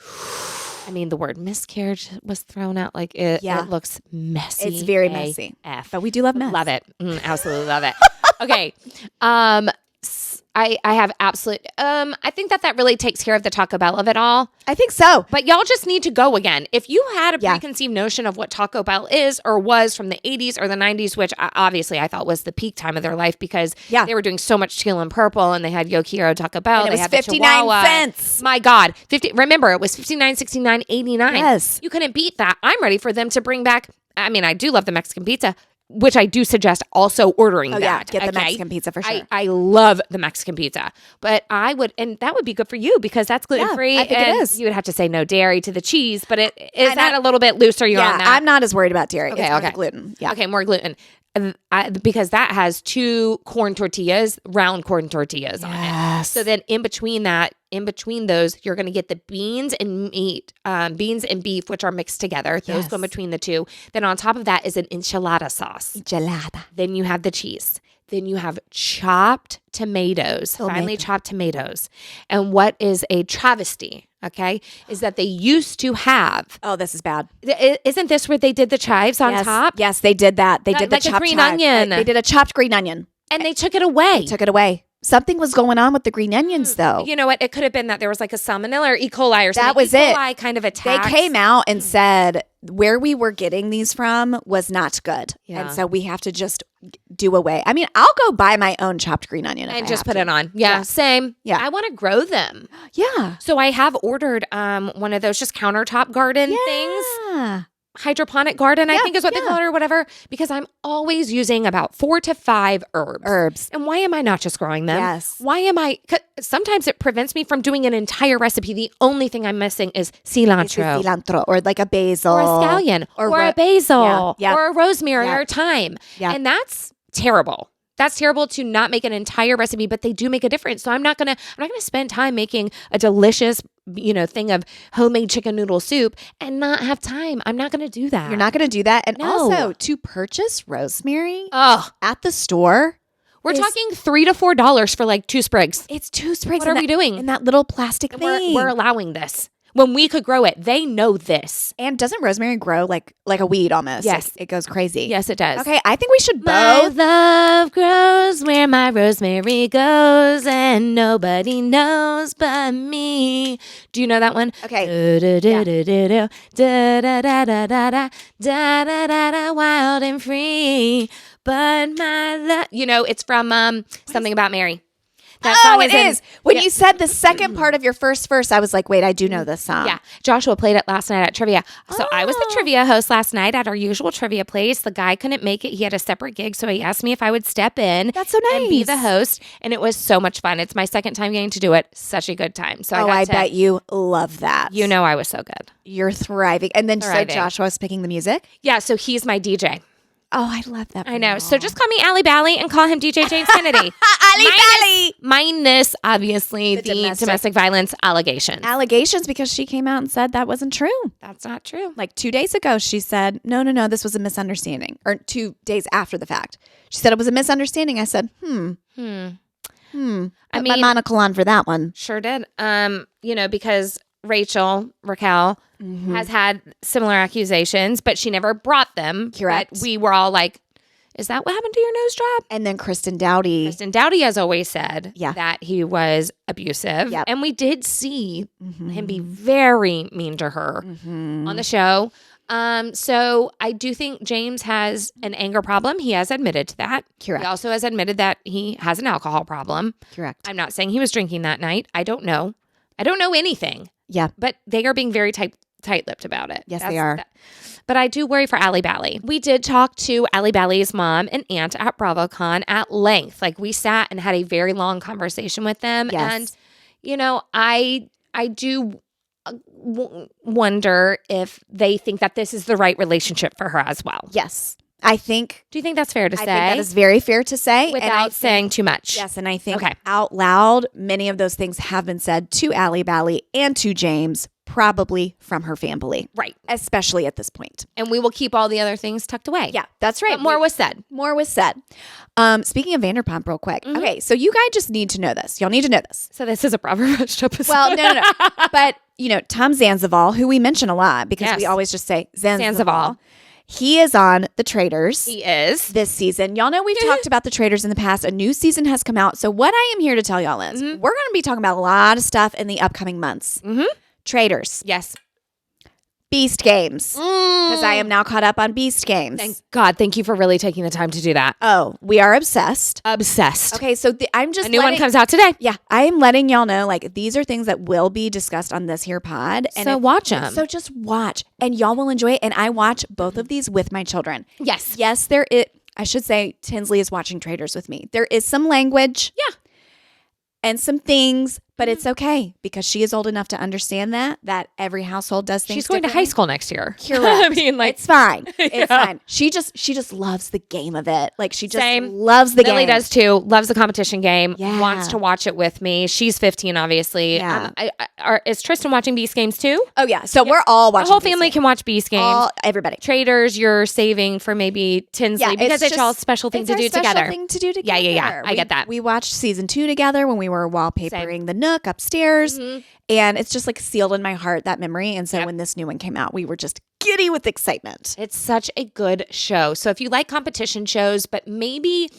I mean, the word miscarriage was thrown out. Like it looks messy. It's very messy. But we do love mess. Love it. Absolutely love it. Okay. I have absolute, I think that really takes care of the Taco Bell of it all. I think so. But y'all just need to go again. If you had a preconceived notion of what Taco Bell is or was from the 80s or the 90s, which obviously I thought was the peak time of their life because they were doing so much teal and purple and they had Yokiro Taco Bell. And it they was had 59 cents. My God. Remember, it was 59, 69, 89. Yes. You couldn't beat that. I'm ready for them to bring back, I mean, I do love the Mexican pizza, which I do suggest also ordering that. Yeah, get the Mexican pizza for sure. I love the Mexican pizza, but I would, and that would be good for you because that's gluten-free. I think and it is. You would have to say no dairy to the cheese, but is that a little bit looser? You're on that? I'm not as worried about dairy. Okay, it's more gluten. Yeah. Okay, more gluten. Because that has 2 corn tortillas, round corn tortillas on it. So then in between those, you're going to get the beans and meat, beans and beef, which are mixed together. Those go in between the 2. Then on top of that is an enchilada sauce. Then you have the cheese. Then you have chopped tomatoes, finely chopped tomatoes. And what is a travesty, is that they used to have. Oh, this is bad. Isn't this where they did the chives on top? Yes, they did that. They did the like chopped a green onion. They did a chopped green onion. And they took it away. Something was going on with the green onions, though. You know what? It could have been that there was like a salmonella or E. coli or something. That was E. coli kind of attacked. They came out and said where we were getting these from was not good. Yeah. And so we have to just do away. I mean, I'll go buy my own chopped green onion and just put it on. Yeah, same. Yeah. I want to grow them. Yeah. So I have ordered one of those just countertop garden things. hydroponic garden, I think is what they call it or whatever, because I'm always using about 4 to 5 herbs. And why am I not just growing them? Yes. Why am I? Sometimes it prevents me from doing an entire recipe. The only thing I'm missing is cilantro. Cilantro or like a basil. Or a scallion. Or a basil. Or a rosemary or thyme. Yeah. And that's terrible. That's terrible to not make an entire recipe, but they do make a difference. So I'm not gonna spend time making a delicious, thing of homemade chicken noodle soup and not have time. I'm not gonna do that. You're not gonna do that. And also to purchase rosemary at the store. We're talking $3 to $4 for like 2 sprigs. It's 2 sprigs. What are we doing? In that little plastic thing. We're allowing this. When we could grow it, they know this. And doesn't rosemary grow like a weed almost? Yes. It goes crazy. Yes, it does. Okay, I think we should My both. love grows where my rosemary goes, and nobody knows but me. Do you know that one? Okay. Wild and free. But my love, it's from Something About Mary. That song is. When you said the second part of your first verse, I was like, wait, I do know this song. Yeah. Joshua played it last night at trivia. So I was the trivia host last night at our usual trivia place. The guy couldn't make it. He had a separate gig. So he asked me if I would step in. That's so nice. And be the host. And it was so much fun. It's my second time getting to do it. Such a good time. So I bet you love that. I was so good. You're thriving. And then Thriving. so Joshua's picking the music? Yeah. So he's my DJ. Oh, I love that. I know. So just call me Allie Bally and call him DJ James Kennedy. Minus, obviously, the domestic violence allegations. Allegations because she came out and said that wasn't true. That's not true. Like 2 days ago, she said, no, this was a misunderstanding. Or 2 days after the fact. She said it was a misunderstanding. I said, Put my monocle on for that one. Sure did. Because Raquel has had similar accusations, but she never brought them. Correct. But we were all like, is that what happened to your nose job? And then Kristen Dowdy has always said that he was abusive. Yep. And we did see him be very mean to her on the show. So I do think James has an anger problem. He has admitted to that. Correct. He also has admitted that he has an alcohol problem. Correct. I'm not saying he was drinking that night. I don't know. I don't know anything. Yeah. But they are being very tight-lipped about it. Yes, they are. But I do worry for Allie Bally. We did talk to Allie Bally's mom and aunt at BravoCon at length. Like we sat and had a very long conversation with them. Yes. And, I do wonder if they think that this is the right relationship for her as well. Yes. Do you think that's fair to say? I think that is very fair to say. Without saying too much. Yes, and I think out loud, many of those things have been said to Allie Bally and to James, probably from her family. Right. Especially at this point. And we will keep all the other things tucked away. Yeah, that's right. But more was said. Speaking of Vanderpump real quick. Okay, so you guys just need to know this. Y'all need to know this. So this is a Bravo Rush episode. Well, no. But, Tom Zanzival, who we mention a lot because we always just say Zanzival. He is on The Traitors. He is. This season. Y'all know we've talked about The Traitors in the past. A new season has come out. So what I am here to tell y'all is we're going to be talking about a lot of stuff in the upcoming months. Traitors. Yes. Beast Games. Because I am now caught up on Beast Games. Thank God. Thank you for really taking the time to do that. Oh, we are obsessed. Okay, so I'm just a new one comes out today. Yeah, I am letting y'all know, like, these are things that will be discussed on this here pod. And so watch them. So just watch. And y'all will enjoy it. And I watch both of these with my children. Yes. Yes, I should say Tinsley is watching Traitors with me. There is some language. Yeah. And some things, but it's okay because she is old enough to understand that every household does things. She's going to high school next year. Correct. I mean, it's fine. It's fine. She just loves the game of it. Like she just loves the game. Lily does too. Loves the competition game. Yeah. Wants to watch it with me. She's 15, obviously. Yeah. Is Tristan watching Beast Games too? Oh yeah. So we're all watching. The whole family can watch Beast Games. Everybody. Traitors, you're saving for maybe Tinsley because it's all a special thing to do together. Yeah. I get that. We watched season 2 together when we were wallpapering the Nook upstairs. And it's just like sealed in my heart, that memory. And so when this new one came out, we were just giddy with excitement. It's such a good show. So if you like competition shows, but maybe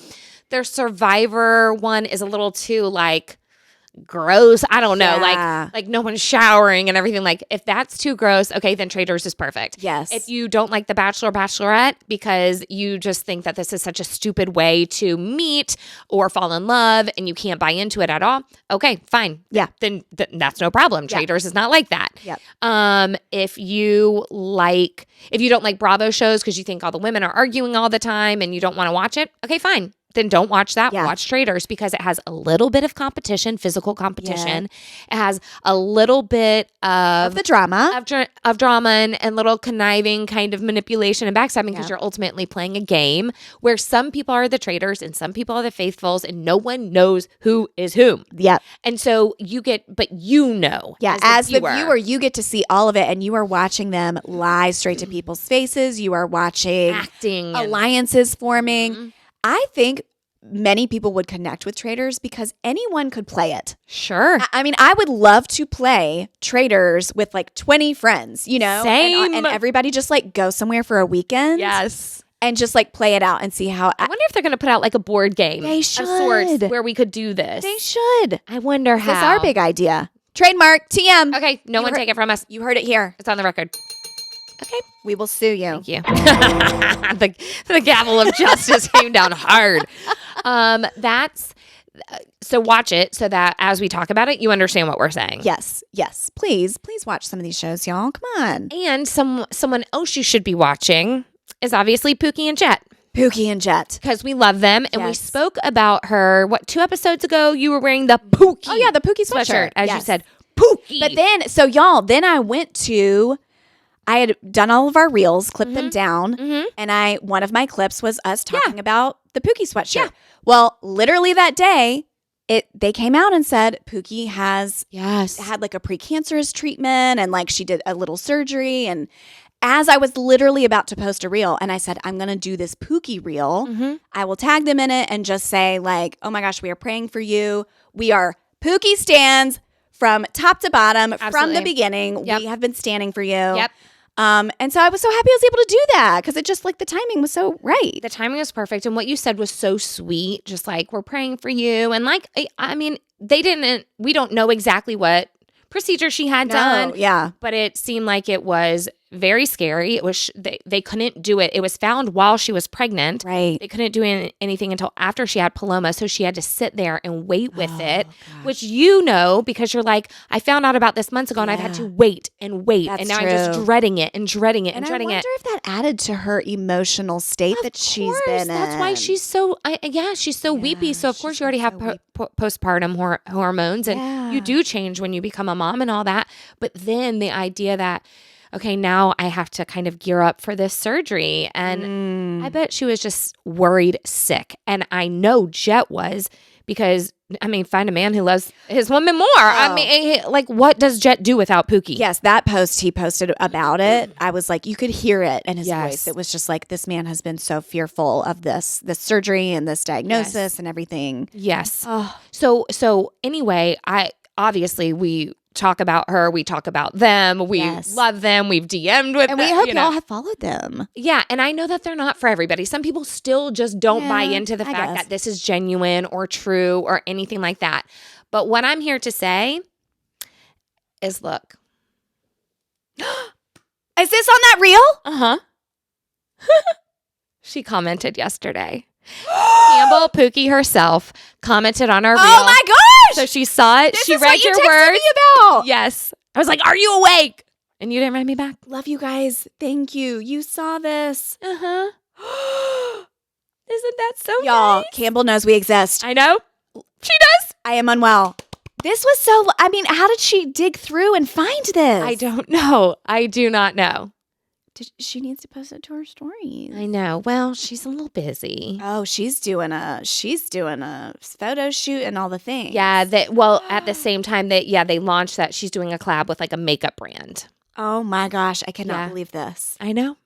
their Survivor one is a little too like gross. I don't know. Yeah. Like no one's showering and everything. Like if that's too gross, okay, then Traitors is perfect. Yes. If you don't like The Bachelor, Bachelorette because you just think that this is such a stupid way to meet or fall in love and you can't buy into it at all, okay, fine. Yeah. Then that's no problem. Yeah. Traitors is not like that. Yep. If you don't like Bravo shows because you think all the women are arguing all the time and you don't want to watch it, okay, fine. Then don't watch that. Yeah. Watch Traitors because it has a little bit of competition, physical competition. It has a little bit of the drama. of drama and little conniving kind of manipulation and backstabbing because you're ultimately playing a game where some people are the traitors and some people are the faithfuls and no one knows who is whom. Yep. And so you get, but you know, Yeah, as the viewer, you get to see all of it, and you are watching them lie straight to people's faces. You are watching acting, alliances forming. I think many people would connect with Traitors because anyone could play it. Sure. I mean, I would love to play Traitors with like 20 friends, you know? Same. And everybody just like go somewhere for a weekend. Yes. And just like play it out and see how. I wonder if they're going to put out like a board game They of sorts should. where we could do this. They should. I wonder how. That's our big idea. Trademark, TM. Okay, no one take it from us. You heard it here. It's on the record. Okay. We will sue you. Thank you. the gavel of justice came down hard. So watch it so that as we talk about it, you understand what we're saying. Yes. Please watch some of these shows, y'all. Come on. And someone else you should be watching is obviously Pookie and Jet. Pookie and Jet. Because we love them. And we Yes. spoke about her, 2 episodes ago? You were wearing the Pookie. Oh, yeah, the Pookie sweatshirt. As Yes. you said, Pookie. But then, so y'all, then I had done all of our reels, clipped them down, and one of my clips was us talking about the Pookie sweatshirt. Yeah. Well, literally that day, they came out and said Pookie has had like a precancerous treatment and like she did a little surgery. And as I was literally about to post a reel and I said, I'm going to do this Pookie reel, I will tag them in it and just say like, oh my gosh, we are praying for you. We are Pookie stands from top to bottom, from the beginning. Yep. We have been standing for you. Yep. And so I was so happy I was able to do that because it just like the timing was so right. The timing was perfect. And what you said was so sweet. Just like, we're praying for you. And like, I mean, we don't know exactly what procedure she had done. Yeah. But it seemed like it was very scary. It was they couldn't do it. It was found while she was pregnant. Right. They couldn't do anything until after she had Paloma, so she had to sit there and wait with it, which you know because you're like, I found out about this months ago and I've had to wait and wait, That's and now true. I'm just dreading it and dreading it and I dreading wonder it. if that added to her emotional state that she's been in. That's why she's so she's so weepy. So of course you already have postpartum hormones, and you do change when you become a mom and all that. But then the idea that, okay, now I have to kind of gear up for this surgery. And I bet she was just worried sick. And I know Jet was because, I mean, find a man who loves his woman more. I mean, like, what does Jet do without Pookie? Yes, that post he posted about it, I was like, you could hear it in his voice. It was just like, this man has been so fearful of this surgery and this diagnosis and everything. Yes. So anyway, we talk about her, we talk about them, we love them, we've DM'd with them. And we hope y'all have followed them. Yeah, and I know that they're not for everybody. Some people still just don't buy into the fact that this is genuine or true or anything like that. But what I'm here to say is, look. Is this on that reel? Uh-huh. She commented yesterday. Campbell Pookie herself commented on our reel. Oh my gosh! So she saw it. She read what your you texted words. me about. Yes. I was like, are you awake? And you didn't write me back. Love you guys. Thank you. You saw this. Uh-huh. Isn't that so Y'all, nice? Campbell knows we exist. I know. She does. I am unwell. This was so, I mean, how did she dig through and find this? I don't know. I do not know. She needs to post it to her stories. I know. Well, she's a little busy. Oh, she's doing a photo shoot and all the things. Yeah. At the same time they launched that she's doing a collab with like a makeup brand. Oh my gosh, I cannot believe this. I know.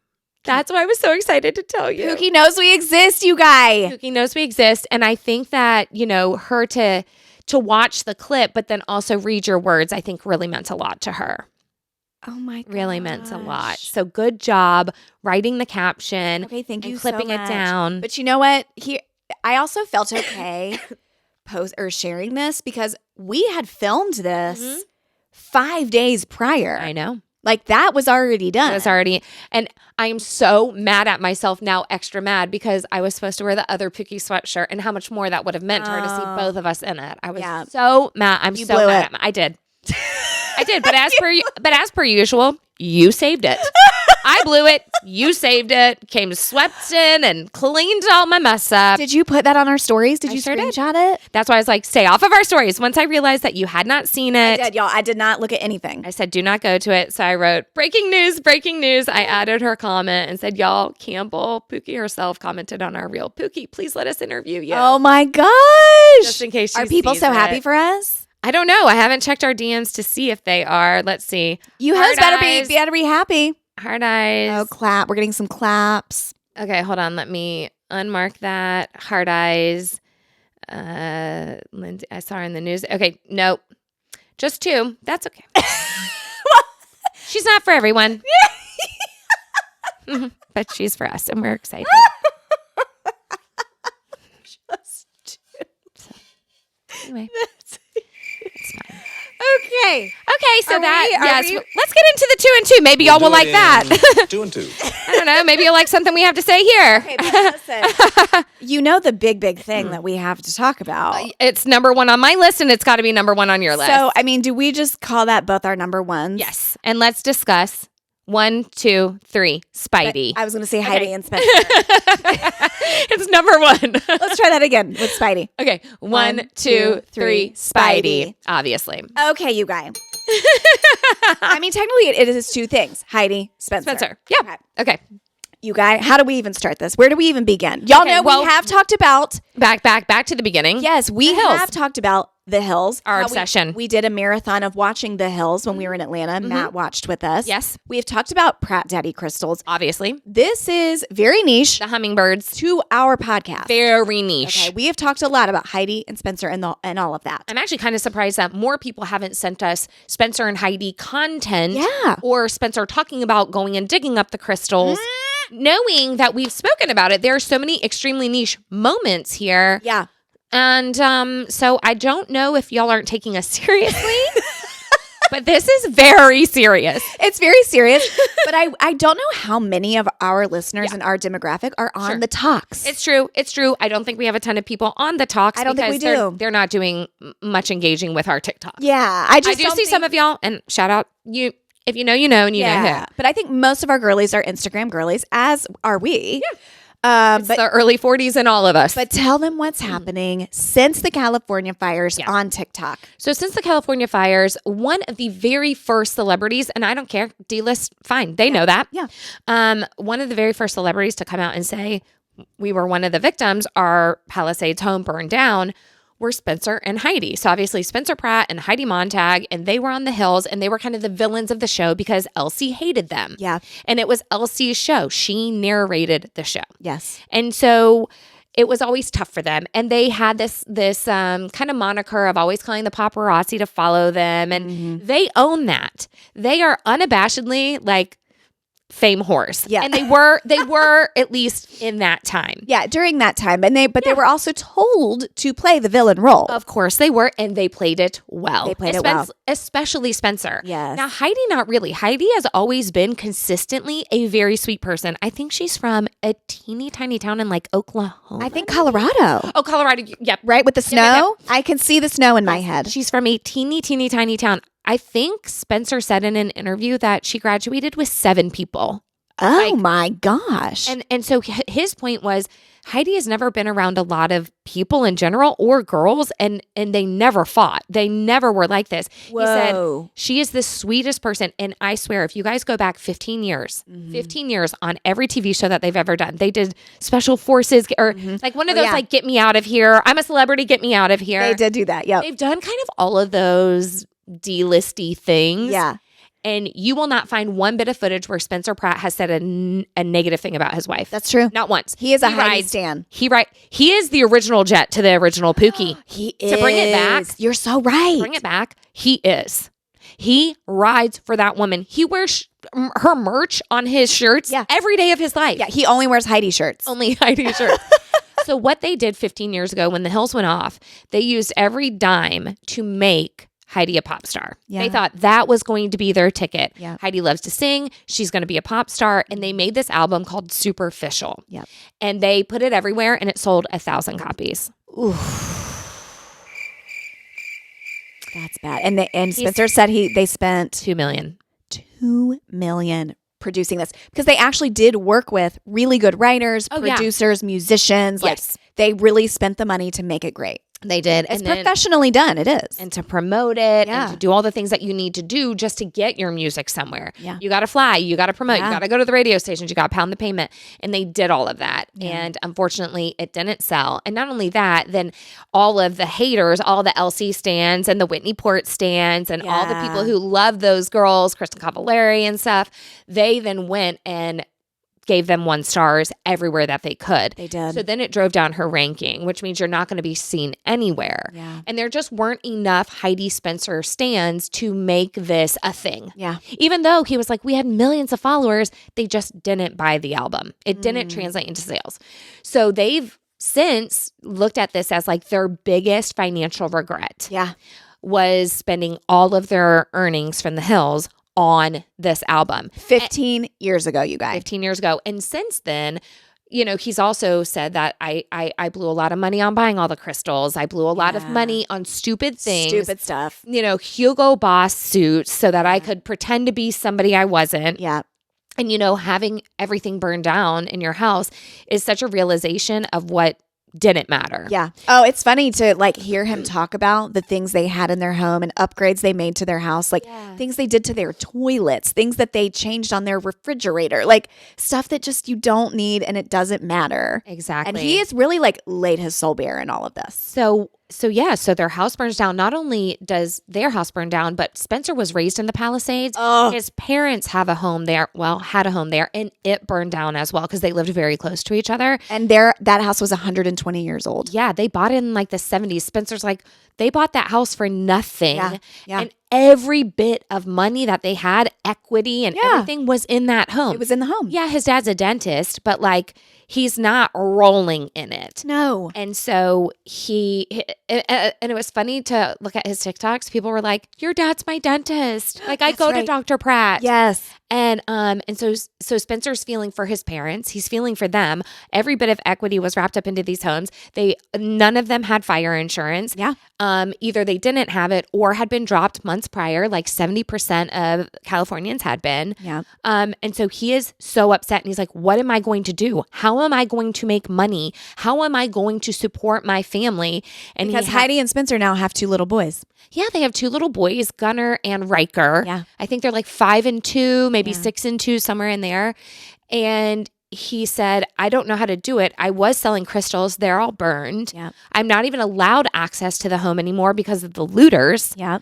That's why I was so excited to tell you. Pookie knows we exist, you guys. Pookie knows we exist, and I think that her to watch the clip, but then also read your words, I think really meant a lot to her. Oh my gosh. Really meant a lot. So good job writing the caption. Okay, thank you clipping so it much. Down. But you know what? I also felt okay sharing this because we had filmed this 5 days prior. I know. Like that was already done. It was already, and I am so mad at myself now, extra mad, because I was supposed to wear the other Pookie sweatshirt, and how much more that would have meant to her to see both of us in it. I was so mad. I'm You so blew mad it. at I did. I did, but as per usual, you saved it. I blew it. You saved it. Came swept in and cleaned all my mess up. Did you put that on our stories? Did you sure did. screenshot it? That's why I was like, stay off of our stories. Once I realized that you had not seen it, I did, y'all. I did not look at anything. I said, do not go to it. So I wrote, breaking news, breaking news. I added her comment and said, y'all, Campbell, Pookie herself commented on our reel. Pookie, please let us interview you. Oh my gosh. Just in case she Are people sees so it. happy for us? I don't know. I haven't checked our DMs to see if they are. Let's see. You Heart hosts better eyes. be happy. Heart eyes. Oh, clap. We're getting some claps. Okay, hold on. Let me unmark that. Heart eyes. Lindsay, I saw her in the news. Okay, nope. Just 2. That's okay. She's not for everyone. But she's for us, and we're excited. Anyway, it's fine. Okay. Okay, so Are that, we- yes. we- Let's get into the 2 and 2. Maybe y'all will like that. 2 and 2. I don't know. Maybe you'll like something we have to say here. Okay, but listen. You know the big thing that we have to talk about. It's number 1 on my list, and it's got to be number 1 on your list. So, I mean, do we just call that both our number ones? Yes. And let's discuss 1, 2, 3, Spidey. I was going to say Heidi and Spencer. It's number 1. Let's try that again with Spidey. Okay. 1, 1, 2, 2, 3, 3, Spidey. Obviously. Okay, you guys. I mean, technically, it is 2 things. Heidi, Spencer. Yeah. Okay. You guys, how do we even start this? Where do we even begin? Y'all Okay, know well- we have talked about, Back to the beginning. yes, we The Hills. have talked about The Hills. Our How obsession. We did a marathon of watching The Hills when we were in Atlanta. Matt watched with us. Yes. We have talked about Pratt Daddy crystals. Obviously. This is very niche The hummingbirds. to our podcast. Very niche. Okay, we have talked a lot about Heidi and Spencer and all of that. I'm actually kind of surprised that more people haven't sent us Spencer and Heidi content. Yeah. Or Spencer talking about going and digging up the crystals. Knowing that we've spoken about it, there are so many extremely niche moments here. Yeah. And so I don't know if y'all aren't taking us seriously, but this is very serious. It's very serious, but I don't know how many of our listeners in our demographic are on the talks. It's true. It's true. I don't think we have a ton of people on the talks. I don't think we because do. They're not doing much engaging with our TikTok. Yeah. I I do see some of y'all, and shout out you. If you know, you know, and you know who. But I think most of our girlies are Instagram girlies, as are we. It's the early 40s in all of us. But tell them what's happening since the California fires on TikTok. So since the California fires, one of the very first celebrities, and I don't care, D-list, fine, they know that. Yeah. One of the very first celebrities to come out and say, we were one of the victims, our Palisades home burned down, were Spencer and Heidi. So obviously Spencer Pratt and Heidi Montag, and they were on the Hills, and they were kind of the villains of the show because Elsie hated them. Yeah. And it was Elsie's show. She narrated the show. Yes. And so it was always tough for them. And they had this kind of moniker of always calling the paparazzi to follow them. And they own that. They are unabashedly like fame whores. Yeah. And they were at least in that time. Yeah, during that time. But they were also told to play the villain role. Of course they were, and they played it well. They played it well. Especially Spencer. Yes. Now, Heidi, not really. Heidi has always been consistently a very sweet person. I think she's from a teeny tiny town in like Oklahoma. I think Colorado. Oh, Colorado. Yep. Right? With the snow? Yep. I can see the snow in my head. She's from a teeny tiny town. I think Spencer said in an interview that she graduated with 7 people. Oh my gosh. And so his point was Heidi has never been around a lot of people in general or girls, and they never fought. They never were like this. Whoa. He said she is the sweetest person. And I swear, if you guys go back 15 years, 15 years on every TV show that they've ever done, they did Special Forces or like one of those like, get me out of here. I'm a celebrity, get me out of here. They did do that. Yep. They've done kind of all of those D-listy things. Yeah. And you will not find one bit of footage where Spencer Pratt has said a negative thing about his wife. That's true. Not once. He is a Heidi rides- stan. He is the original Jet to the original Pookie. He To bring it back. You're so right. Bring it back. He is. He rides for that woman. He wears her merch on his shirts every day of his life. Yeah, he only wears Heidi shirts. Only Heidi shirts. So what they did 15 years ago when the Hills went off, they used every dime to make Heidi a pop star. Yeah. They thought that was going to be their ticket. Yeah. Heidi loves to sing. She's going to be a pop star. And they made this album called Superficial. Yep. And they put it everywhere and it sold 1,000 copies. That's bad. And Spencer said they spent $2 million. $2 million producing this because they actually did work with really good writers, producers, musicians. Yes. Like they really spent the money to make it great. They did. It's professionally done. It is. And to promote it Yeah. and to do all the things that you need to do just to get your music somewhere. Yeah. You got to fly. You got to promote. Yeah. You got to go to the radio stations. You got to pound the pavement. And they did all of that. And unfortunately, it didn't sell. And not only that, then all of the haters, all the LC stands and the Whitney Port stands and all the people who love those girls, Kristen Cavallari and stuff, they then went and gave them 1 stars everywhere that they could. They did. So then it drove down her ranking, which means you're not going to be seen anywhere. Yeah. And there just weren't enough Heidi Spencer stans to make this a thing. Yeah. Even though he was like, we had millions of followers, they just didn't buy the album. It didn't translate into sales. So they've since looked at this as like their biggest financial regret. Yeah. Was spending all of their earnings from the Hills on this album. 15 years ago, you guys. 15 years ago. And since then, you know, he's also said that I blew a lot of money on buying all the crystals. I blew a lot of money on stupid things. Stupid stuff. You know, Hugo Boss suits so that I could pretend to be somebody I wasn't. Yeah. And, you know, having everything burned down in your house is such a realization of what didn't matter. Yeah. Oh, it's funny to like hear him talk about the things they had in their home and upgrades they made to their house, like things they did to their toilets, things that they changed on their refrigerator, like stuff that just you don't need and it doesn't matter. Exactly. And he has really like laid his soul bare in all of this. So their house burns down. Not only does their house burn down, but Spencer was raised in the Palisades. Oh. His parents have a home there. Well, had a home there, and it burned down as well because they lived very close to each other. And that house was 120 years old. Yeah, they bought it in like the 70s. Spencer's like, they bought that house for nothing. Yeah, yeah. And every bit of money that they had, equity and everything was in that home. It was in the home. Yeah, his dad's a dentist, but like he's not rolling in it. No. And so and it was funny to look at his TikToks. People were like, "Your dad's my dentist." Like I go to Dr. Pratt. Yes. And so Spencer's feeling for his parents. He's feeling for them. Every bit of equity was wrapped up into these homes. None of them had fire insurance. Yeah. Either they didn't have it or had been dropped months prior, like 70% of Californians had been. Yeah. And so he is so upset and he's like, what am I going to do? How am I going to make money? How am I going to support my family? And Because Heidi and Spencer now have 2 little boys. Yeah, they have 2 little boys, Gunnar and Riker. Yeah. I think they're like 5 and 2, maybe 6 and 2, somewhere in there. And he said, I don't know how to do it. I was selling crystals. They're all burned. Yeah. I'm not even allowed access to the home anymore because of the looters. Yeah.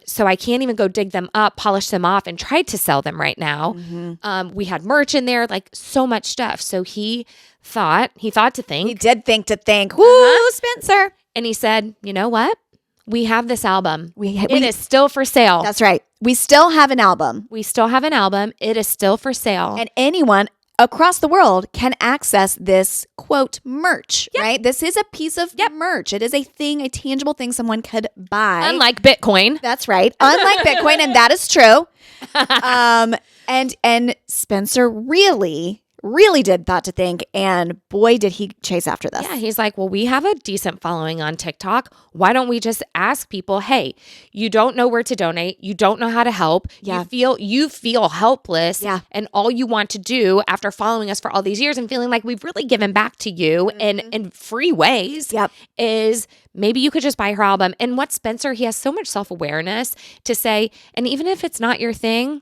So I can't even go dig them up, polish them off, and try to sell them right now. Mm-hmm. We had merch in there, like so much stuff. So he thought to think. He did think to think. Woo, Spencer. And he said, you know what? We have this album. It It is still for sale. That's right. We still have an album. We still have an album. It is still for sale. And anyone across the world can access this quote merch, right? This is a piece of merch. It is a thing, a tangible thing someone could buy. Unlike Bitcoin. That's right. Unlike Bitcoin, and that is true. And Spencer really did thought to think, and boy, did he chase after this. Yeah, he's like, well, we have a decent following on TikTok. Why don't we just ask people, hey, you don't know where to donate. You don't know how to help. Yeah. You feel helpless. Yeah. And all you want to do after following us for all these years and feeling like we've really given back to you in free ways is maybe you could just buy her album. And what Spencer, he has so much self-awareness to say, and even if it's not your thing,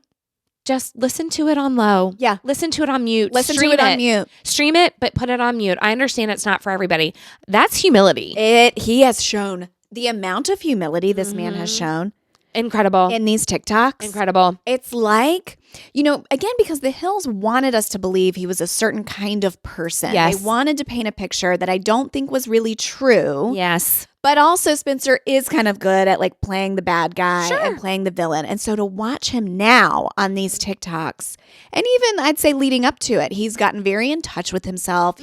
just listen to it on low. Yeah. Listen to it on mute. Listen Stream to it on mute. Stream it, but put it on mute. I understand it's not for everybody. That's humility. He has shown the amount of humility this man has shown Incredible. in these TikToks. Incredible. It's like, again, because the Hills wanted us to believe he was a certain kind of person. Yes. They wanted to paint a picture that I don't think was really true. Yes. But also Spencer is kind of good at like playing the bad guy Sure. and playing the villain. And so to watch him now on these TikToks, and even I'd say leading up to it, he's gotten very in touch with himself.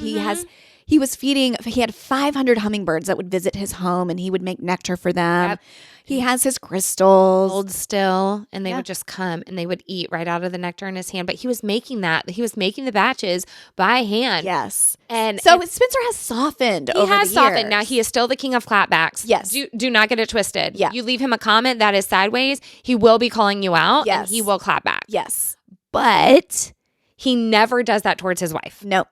He was feeding, he had 500 hummingbirds that would visit his home and he would make nectar for them. Yep. He has his crystals. Hold still, and they would just come and they would eat right out of the nectar in his hand. But he was making that. He was making the batches by hand. Yes. And so Spencer has softened over the years. He has softened. Now, he is still the king of clapbacks. Yes. Do not get it twisted. Yeah. You leave him a comment that is sideways, he will be calling you out. Yes. And he will clap back. Yes. But he never does that towards his wife. Nope.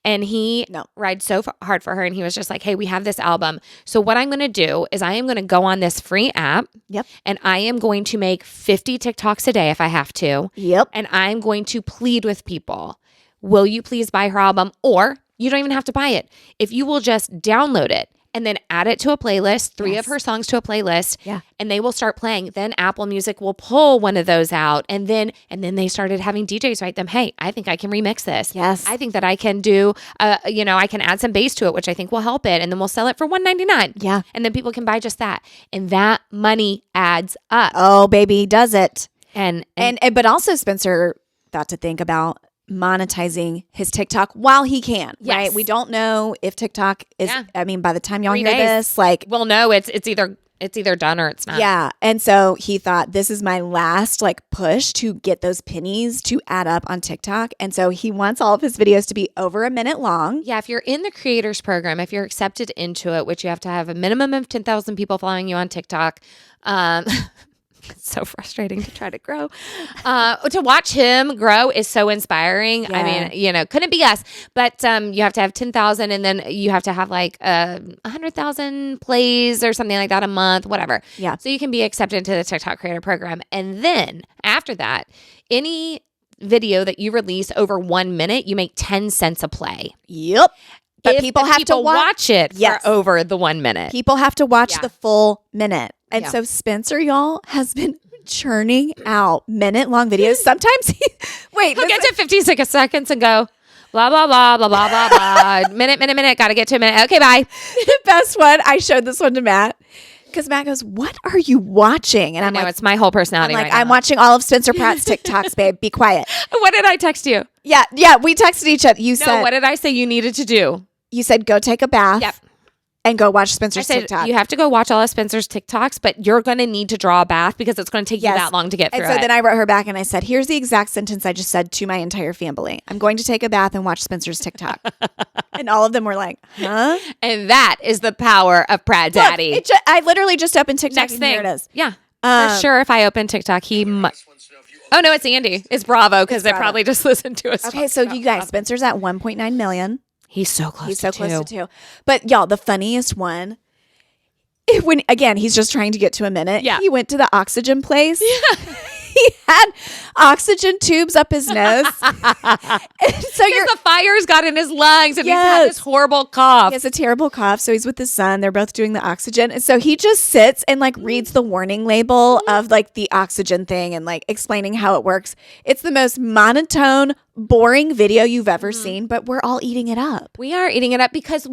And he rides so hard for her. And he was just like, hey, we have this album. So what I'm going to do is I am going to go on this free app. Yep. And I am going to make 50 TikToks a day if I have to. Yep. And I'm going to plead with people. Will you please buy her album? Or you don't even have to buy it. If you will just download it and then add it to a playlist, 3 of her songs to a playlist, and they will start playing. Then Apple Music will pull one of those out. And then they started having DJs write them, hey, I think I can remix this. Yes. I think that I can do, I can add some bass to it, which I think will help it. And then we'll sell it for $1.99. Yeah. And then people can buy just that. And that money adds up. Oh, baby, does it. And But also Spencer thought to think about monetizing his TikTok while he can, right? We don't know if TikTok is, I mean, by the time y'all 3 hear days. this, like, well, no, it's either done or it's not. yeah. And so he thought, this is my last like push to get those pennies to add up on TikTok. And so he wants all of his videos to be over a minute long. Yeah, if you're in the creators program, if you're accepted into it, which you have to have a minimum of 10,000 people following you on TikTok, it's so frustrating to try to grow. To watch him grow is so inspiring. Yeah. I mean, couldn't be us. But you have to have 10,000 and then you have to have like 100,000 plays or something like that a month, whatever. Yeah. So you can be accepted into the TikTok creator program. And then after that, any video that you release over 1 minute, you make 10 cents a play. Yep. But If people the have people to watch it Yes. for over the 1 minute. People have to watch Yeah. the full minute. And Yeah. so Spencer, y'all, has been churning out minute-long videos. Sometimes He'll get to 50 seconds and go, blah, blah, blah, blah, blah, blah, blah. minute. Got to get to a minute. Okay, bye. The best one, I showed this one to Matt. Because Matt goes, what are you watching? And I I'm know, like, it's my whole personality I'm right now. watching all of Spencer Pratt's TikToks, babe. Be quiet. What did I text you? Yeah, we texted each other. You No, what did I say you needed to do? You said go take a bath. Yep. And go watch I Spencer's said, TikTok. you have to go watch all of Spencer's TikToks, but you're going to need to draw a bath because it's going to take Yes. you that long to get through And so it. then I wrote her back and I said, here's the exact sentence I just said to my entire family. I'm going to take a bath and watch Spencer's TikTok. And all of them were like, huh? And that is the power of Pratt Look, Daddy. I literally just opened TikTok Next and thing. here it is. Yeah. For sure, if I open TikTok, oh, no, it's Andy. It's Bravo because they Bravo. probably just listened to us. Okay, so you guys, Spencer's at 1.9 million. He's so close He's so to close two. to 2. But y'all, the funniest one, when again, he's just trying to get to a minute. Yeah. He went to the oxygen place. Yeah. He had oxygen tubes up his nose. And so The fires got in his lungs and he's had Yes. this horrible cough. he has a terrible cough. So he's with his son. They're both doing the oxygen. And so he just sits and like reads the warning label of like the oxygen thing and like explaining how it works. It's the most monotone, boring video you've ever seen, but we're all eating it up. We are eating it up because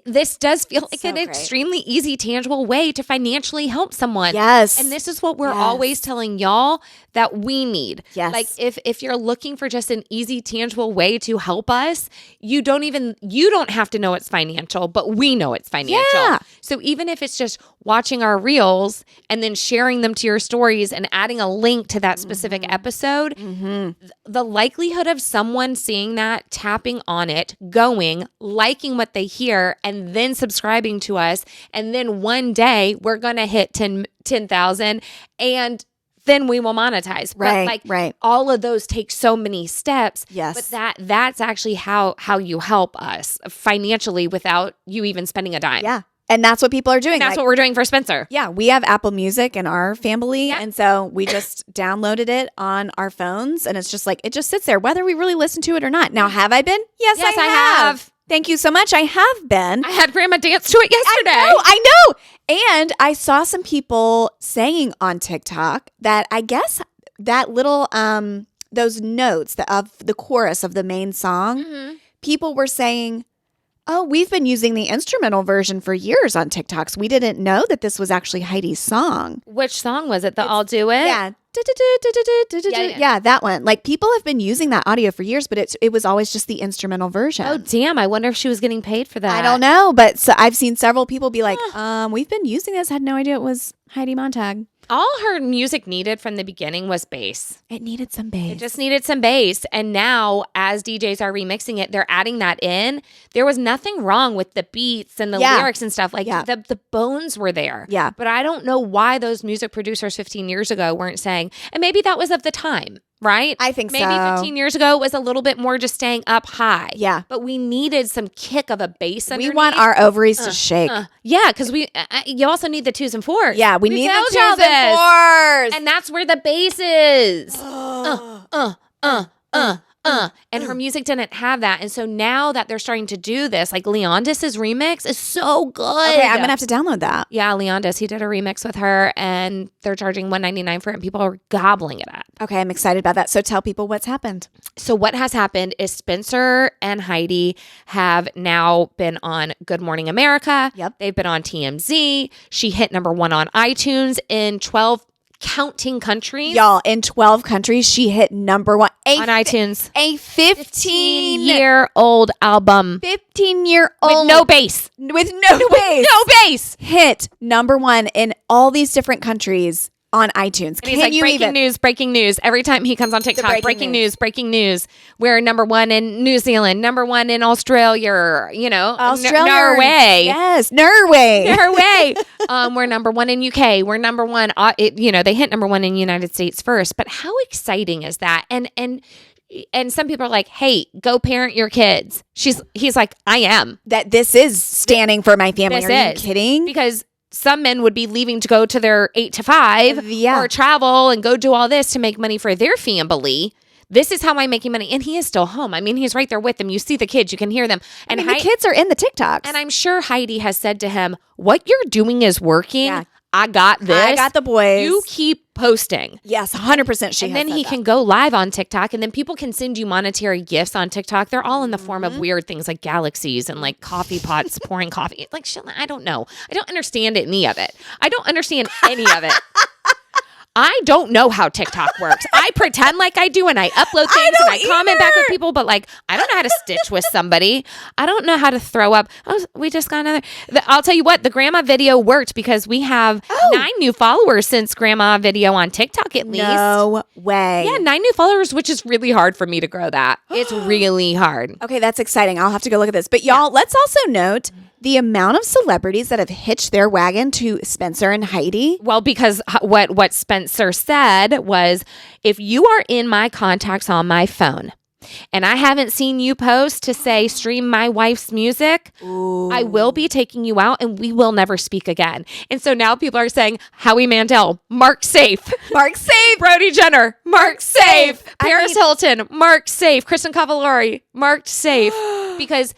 this does feel like so an great. extremely easy, tangible way to financially help someone. Yes. And this is what we're Yes. always telling y'all that we need. Yes. Like if you're looking for just an easy, tangible way to help us, you don't have to know it's financial, but we know it's financial. Yeah. So even if it's just watching our reels and then sharing them to your stories and adding a link to that specific episode, the likelihood of someone seeing that, tapping on it, going, liking what they hear, and then subscribing to us, and then one day we're going to hit 10,000 and then we will monetize. Right, but right. all of those take so many steps. Yes. But that's actually how you help us financially without you even spending a dime. Yeah. And that's what people are doing. And that's Like, what we're doing for Spencer. yeah, we have Apple Music in our family. Yeah. And so we just downloaded it on our phones. And it's just like, it just sits there, whether we really listen to it or not. Now, have I been? Yes, Yes, I I have. have. Thank you so much. I have been. I had Grandma dance to it yesterday. I know. And I saw some people saying on TikTok that I guess that little, those notes of the chorus of the main song, people were saying, Oh, we've been using the instrumental version for years on TikToks. We didn't know that this was actually Heidi's song. Which song was it? The I'll Do It? Yeah. Yeah. Yeah, that one. Like people have been using that audio for years, but it was always just the instrumental version. Oh, damn. I wonder if she was getting paid for that. I don't know, but I've seen several people be like, we've been using this. Had no idea it was Heidi Montag. All her music needed from the beginning was bass. It needed some bass. It just needed some bass. And now, as DJs are remixing it, they're adding that in. There was nothing wrong with the beats and the lyrics and stuff. Like the bones were there. Yeah. But I don't know why those music producers 15 years ago weren't saying, and maybe that was of the time. Right? I think maybe so. 15 years ago it was a little bit more just staying up high. Yeah. But we needed some kick of a bass underneath. We want our ovaries to shake. Yeah, because you also need the 2s and 4s. Yeah, we need the told 2s y'all and this. 4s. And that's where the bass is. And her music didn't have that. And so now that they're starting to do this, like Leondis's remix is so good. Okay, I'm going to have to download that. Yeah, Leondis, he did a remix with her and they're charging $199 for it and people are gobbling it up. Okay, I'm excited about that. So tell people what's happened. So what has happened is Spencer and Heidi have now been on Good Morning America. Yep. They've been on TMZ. She hit #1 on iTunes in 12 counting countries. Y'all, in 12 countries, she hit #1 on iTunes. A 15-year-old album. 15-year-old. With no bass. With no bass. No bass. Hit #1 in all these different countries on iTunes. And he's like, breaking news. Every time he comes on TikTok, breaking news. We're #1 in New Zealand, #1 in Australia, Norway. Yes, Norway. Norway. We're #1 in UK. We're #1. They hit #1 in United States first. But how exciting is that? And some people are like, hey, go parent your kids. He's like, I am. That this is standing for my family. This Are you is. kidding? Because some men would be leaving to go to their 8 to 5 Yeah. or travel and go do all this to make money for their family. This is how I'm making money. And he is still home. I mean, he's right there with them. You see the kids, you can hear them. And the kids are in the TikToks. And I'm sure Heidi has said to him, what you're doing is working. Yeah. I got this. I got the boys. You keep posting. Yes, 100% she And has then said he that. can go live on TikTok and then people can send you monetary gifts on TikTok. They're all in the form of weird things like galaxies and like coffee pots pouring coffee. Like, I don't know. I don't understand any of it. I don't understand any of it. I don't know how TikTok works. I pretend like I do and I upload things and I comment back with people, but like, I don't know how to stitch with somebody. I don't know how to throw up. We just got another. I'll tell you what, the grandma video worked because we have 9 new followers since grandma video on TikTok at least. No way. Yeah, 9 new followers, which is really hard for me to grow that. It's really hard. Okay, that's exciting. I'll have to go look at this. But y'all, let's also note the amount of celebrities that have hitched their wagon to Spencer and Heidi. Well, because what Spencer said was, if you are in my contacts on my phone and I haven't seen you post to say stream my wife's music, I will be taking you out and we will never speak again. And so now people are saying, Howie Mandel, mark safe. Mark safe. Brody Jenner, mark safe. Paris Hilton, mark safe. Kristen Cavallari, marked safe. Because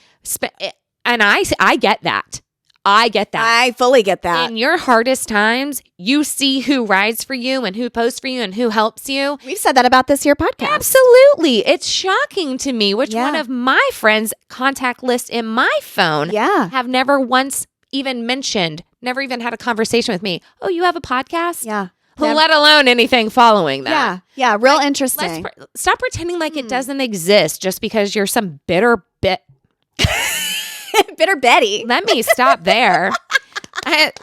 and I get that. I get that. I fully get that. In your hardest times, you see who rides for you and who posts for you and who helps you. We've said that about this here podcast. Absolutely. It's shocking to me which Yeah. one of my friends' contact list in my phone Yeah. have never once even mentioned, never even had a conversation with me. Oh, you have a podcast? Yeah. Let alone anything following that. Yeah. Yeah. Real interesting. Stop pretending like it doesn't exist just because you're some bitter bit. Bitter Betty. Let me stop there.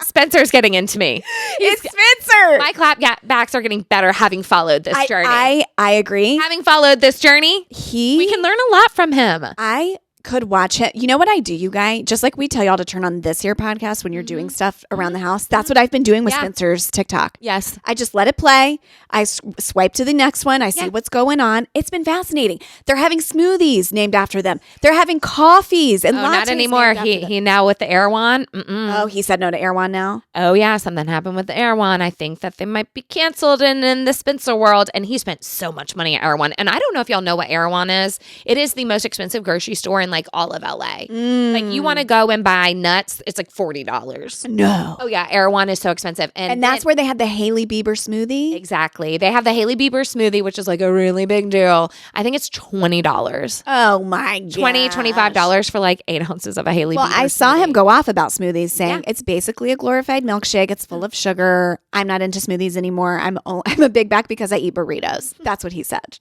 Spencer's getting into me. It's Spencer. My clapbacks are getting better having followed this journey. I agree. Having followed this journey, we can learn a lot from him. I could watch it. You know what I do, you guys? Just like we tell y'all to turn on this here podcast when you're doing stuff around the house. That's what I've been doing with Spencer's TikTok. Yes. I just let it play. I swipe to the next one. I see what's going on. It's been fascinating. They're having smoothies named after them. They're having coffees and lattes. Not anymore. named after them. He now with the Erewhon. Oh, he said no to Erewhon now? Oh, yeah. Something happened with the Erewhon. I think that they might be canceled in the Spencer world. And he spent so much money at Erewhon. And I don't know if y'all know what Erewhon is. It is the most expensive grocery store in like all of LA. Like you want to go and buy nuts, it's like $40. No. Oh yeah, Erewhon is so expensive. And that's where they had the Hailey Bieber smoothie? Exactly. They have the Hailey Bieber smoothie, which is like a really big deal. I think it's $20. Oh my god. $25 for like 8 ounces of a Hailey Bieber Well, I saw smoothie. him go off about smoothies saying Yeah. it's basically a glorified milkshake. It's full of sugar. I'm not into smoothies anymore. I'm a big back because I eat burritos. That's what he said.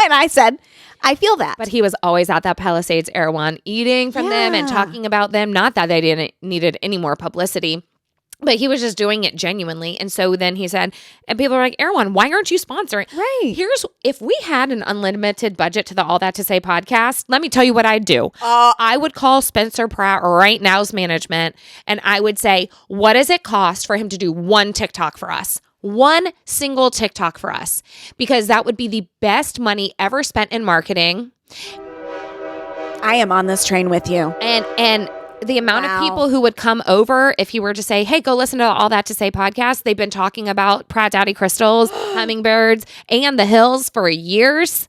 And I said, I feel that. But he was always at that Palisades Erewhon eating from them and Yeah. talking about them. Not that they didn't needed any more publicity, but he was just doing it genuinely. And so then he said, and people are like, Erewhon, why aren't you sponsoring? Right. If we had an unlimited budget to the All That to Say podcast, let me tell you what I'd do. I would call Spencer Pratt right now's management and I would say, what does it cost for him to do one TikTok for us? One single TikTok for us, because that would be the best money ever spent in marketing. I am on this train with you. And the amount Wow. of people who would come over if you were to say, hey, go listen to All That to Say podcast. They've been talking about Pratt Daddy crystals, hummingbirds, and the hills for years.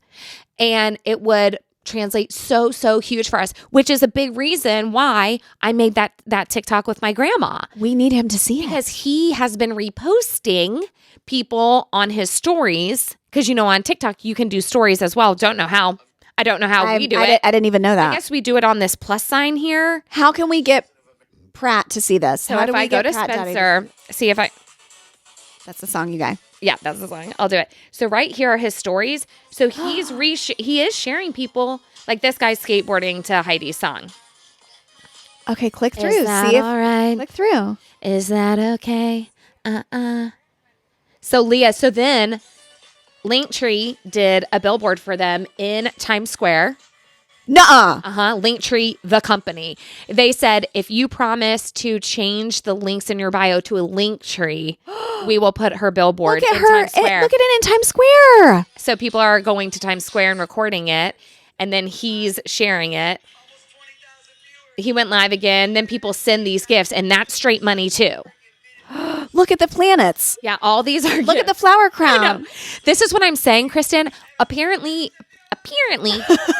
And it would translate so huge for us, which is a big reason why I made that TikTok with my grandma. We need him to see it. Because he has been reposting people on his stories. Because, on TikTok, you can do stories as well. Don't know how. I don't know how we do it. I didn't even know that. I guess we do it on this plus sign here. How can we get Pratt to see this? So How if do we I go get to Pratt Daddy Spencer, see if I... That's the song, you guys. Yeah, that's the song. I'll do it. So right here are his stories. So he's he is sharing people. Like this guy's skateboarding to Heidi's song. Okay, click through. Is that See if all right? click through. Is that okay? So Leah, so then Linktree did a billboard for them in Times Square. Nuh-uh. Linktree, the company. They said, if you promise to change the links in your bio to a Linktree, we will put her billboard Look at in her. Times Square. Look at it in Times Square. So people are going to Times Square and recording it, and then he's sharing it. He went live again. Then people send these gifts, and that's straight money too. Look at the planets. Yeah, all these are Look at the flower crown. This is what I'm saying, Kristen. Apparently,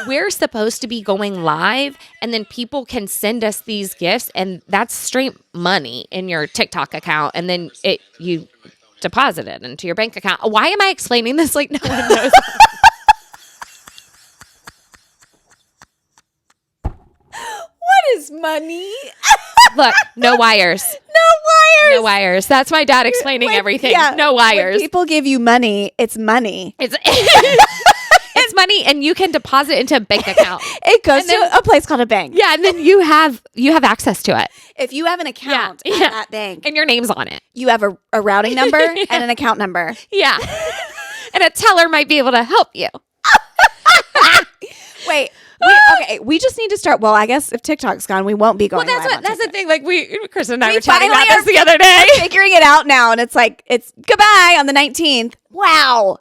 we're supposed to be going live, and then people can send us these gifts, and that's straight money in your TikTok account, and then you deposit it into your bank account. Why am I explaining this like no one knows? What is money? Look, no wires. No wires. That's my dad explaining everything. Yeah, No when wires. people give you money, it's money. It's it's money, and you can deposit it into a bank account. It goes And then- to a place called a bank. Yeah, and then you have access to it, If you have an account Yeah, at yeah. that bank, and your name's on it. you have a routing number and an account number. Yeah, and a teller might be able to help you. Wait. We just need to start. Well, I guess if TikTok's gone, we won't be going. Well, that's the thing. Like Chris and I We were chatting about finally this the other day. figuring it out now, and it's like it's goodbye on the 19th. Wow.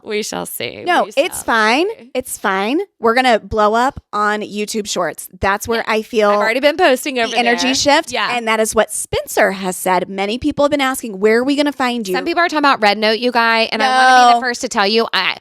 We shall see. No, We shall it's fine. see. It's fine. We're gonna blow up on YouTube Shorts. That's where I feel I've already been posting over the energy there. shift. Yeah. And that is what Spencer has said. Many people have been asking, where are we going to find you? Some people are talking about Red Note, you guy, and I want to be the first to tell you. I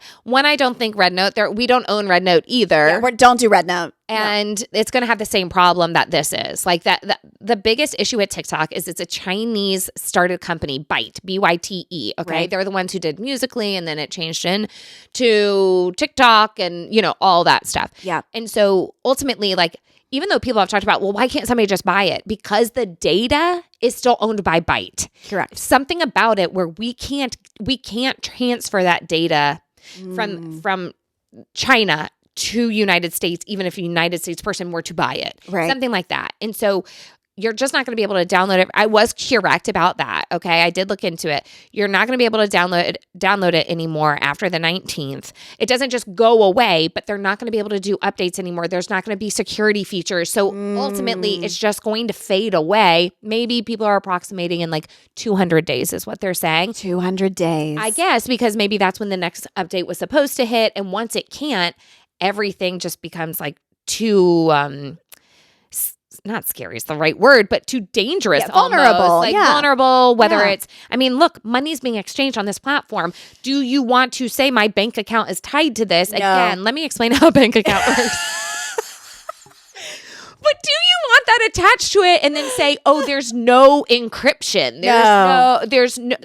don't think Red Note. We don't own Red Note either. Yeah, don't do Red Note. And it's going to have the same problem that this is. Like the biggest issue with TikTok is it's a Chinese started company, Byte, BYTE. Okay. Right. They're the ones who did Musically, and then it changed into TikTok and, all that stuff. Yeah. And so ultimately, like, even though people have talked about, well, why can't somebody just buy it? Because the data is still owned by Byte. Correct. Something about it where we can't transfer that data from China to United States, even if a United States person were to buy it. Right. Something like that. And so you're just not going to be able to download it. I was correct about that. Okay. I did look into it. You're not going to be able to download it anymore after the 19th. It doesn't just go away, but they're not going to be able to do updates anymore. There's not going to be security features. So ultimately it's just going to fade away. Maybe people are approximating in like 200 days is what they're saying. 200 days. I guess because maybe that's when the next update was supposed to hit. And once it can't, everything just becomes like too, not scary is the right word, but too dangerous. Yeah, vulnerable. Almost. Like Yeah. vulnerable, whether Yeah. it's, look, money's being exchanged on this platform. Do you want to say my bank account is tied to this? No. Again, let me explain how a bank account works. But do you want that attached to it and then say, "Oh, there's no encryption.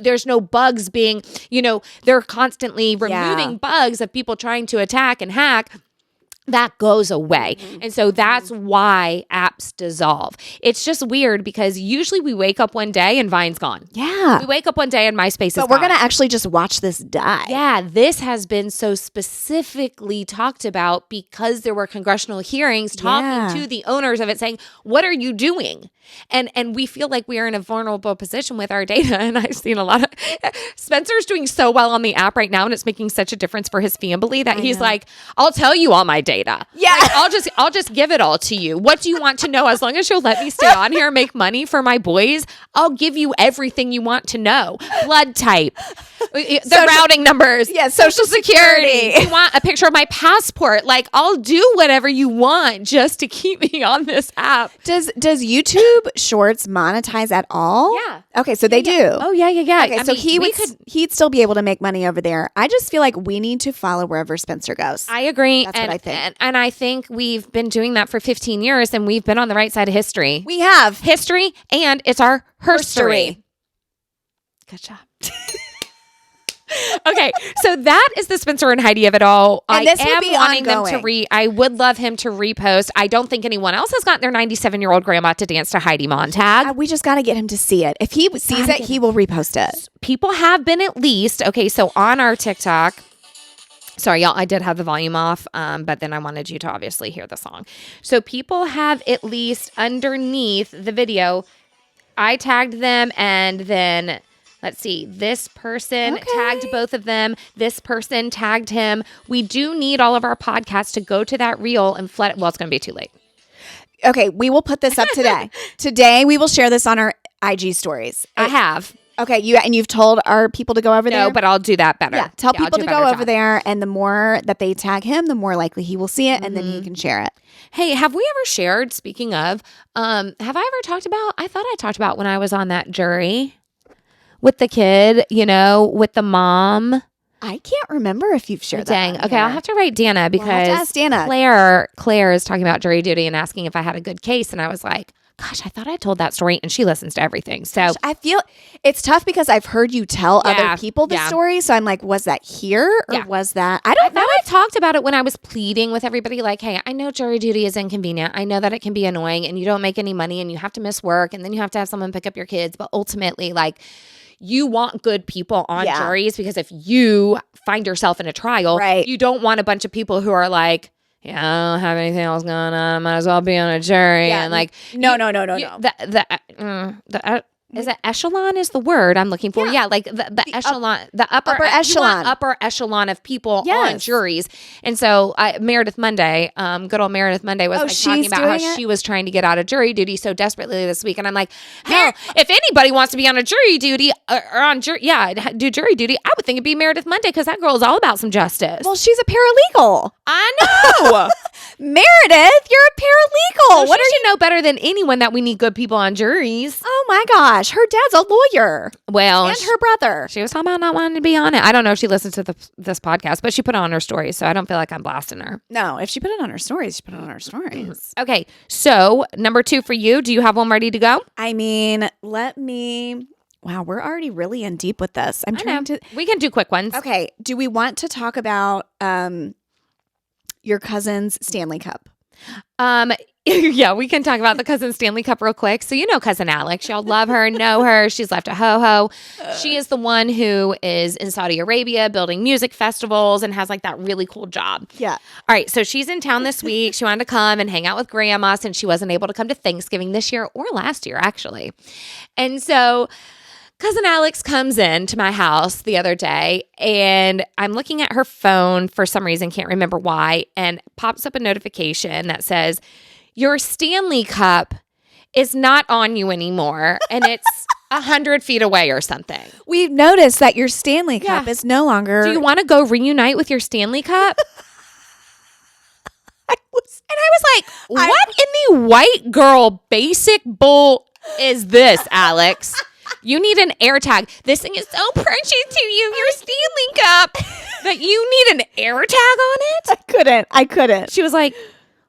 There's no bugs being, they're constantly removing bugs of people trying to attack and hack." That goes away. And so that's why apps dissolve. It's just weird because usually we wake up one day and Vine's gone. Yeah. We wake up one day and MySpace is gone. But we're going to actually just watch this die. Yeah, this has been so specifically talked about because there were congressional hearings talking to the owners of it saying, what are you doing? And we feel like we are in a vulnerable position with our data. And I've seen a lot of Spencer's doing so well on the app right now, and it's making such a difference for his family that he's like, I'll tell you all my data. Yeah. Like, I'll just give it all to you. What do you want to know? As long as you'll let me stay on here and make money for my boys, I'll give you everything you want to know. Blood type, the routing numbers, social security. You want a picture of my passport? Like, I'll do whatever you want just to keep me on this app. Does YouTube Shorts monetize at all? Yeah. Okay, so they do. Oh yeah. Okay, so he'd still be able to make money over there. I just feel like we need to follow wherever Spencer goes. I agree. That's what I think. And I think we've been doing that for 15 years and we've been on the right side of history. We have. History, and it's our herstory. Good job. Okay, so that is the Spencer and Heidi of it all. And this will be wanting ongoing. them to I would love him to repost. I don't think anyone else has gotten their 97-year-old grandma to dance to Heidi Montag. We just got to get him to see it. If he sees it, he will repost it. People have been at least, okay, so on our TikTok, sorry, y'all, I did have the volume off, but then I wanted you to obviously hear the song. So people have at least underneath the video, I tagged them, and then let's see, this person tagged both of them. This person tagged him. We do need all of our podcasts to go to that reel and flood it. Well, it's going to be too late. Okay, we will put this up today. Today, we will share this on our IG stories. I have. Okay, you've told our people to go over there? No, but I'll do that better. Yeah, tell people to go over there, and the more that they tag him, the more likely he will see it, and then he can share it. Hey, have we ever shared, speaking of, have I ever talked about, I thought I talked about when I was on that jury with the kid, with the mom. I can't remember if you've shared that. Dang. Okay, I'll have to write Dana because We'll have to ask Dana. Claire is talking about jury duty and asking if I had a good case. And I was like, gosh, I thought I told that story, and she listens to everything. So I feel it's tough because I've heard you tell other people the story. So I'm like, was that here or was that? I don't know. I talked about it when I was pleading with everybody. Like, hey, I know jury duty is inconvenient. I know that it can be annoying and you don't make any money and you have to miss work and then you have to have someone pick up your kids. But ultimately, like, you want good people on juries because if you find yourself in a trial, you don't want a bunch of people who are like, yeah, I don't have anything else going on. I might as well be on a jury. Yeah. And like, no. Is it echelon is the word I'm looking for? Yeah, like the echelon, the upper echelon. Upper echelon of people on juries. And so Meredith Monday, good old Meredith Monday was talking about how she was trying to get out of jury duty so desperately this week. And I'm like, hell, if anybody wants to be on a jury duty or do jury duty, I would think it'd be Meredith Monday because that girl is all about some justice. Well, she's a paralegal. I know. Meredith, you're a paralegal. So she should know better than anyone that we need good people on juries. Oh my gosh. Her dad's a lawyer. Well, and her brother. She was talking about not wanting to be on it. I don't know if she listens to this podcast, but she put it on her stories, so I don't feel like I'm blasting her. No, if she put it on her stories, she put it on her stories. Okay, so number 2 for you. Do you have one ready to go? I mean, wow, we're already really in deep with this. We can do quick ones. Okay, do we want to talk about your cousin's Stanley Cup? Yeah, we can talk about the cousin Stanley Cup real quick. So cousin Alex. Y'all love her, know her. She's left a ho-ho. She is the one who is in Saudi Arabia building music festivals and has like that really cool job. Yeah. All right, so she's in town this week. She wanted to come and hang out with grandma since she wasn't able to come to Thanksgiving this year or last year, actually. And so cousin Alex comes in to my house the other day, and I'm looking at her phone for some reason, can't remember why, and pops up a notification that says, your Stanley Cup is not on you anymore, and it's 100 feet away or something. We've noticed that your Stanley Cup is no longer... Do you want to go reunite with your Stanley Cup? I was like, what in the white girl basic bull is this, Alex? You need an air tag. This thing is so precious to you, your Stanley Cup, that you need an air tag on it? I couldn't. She was like,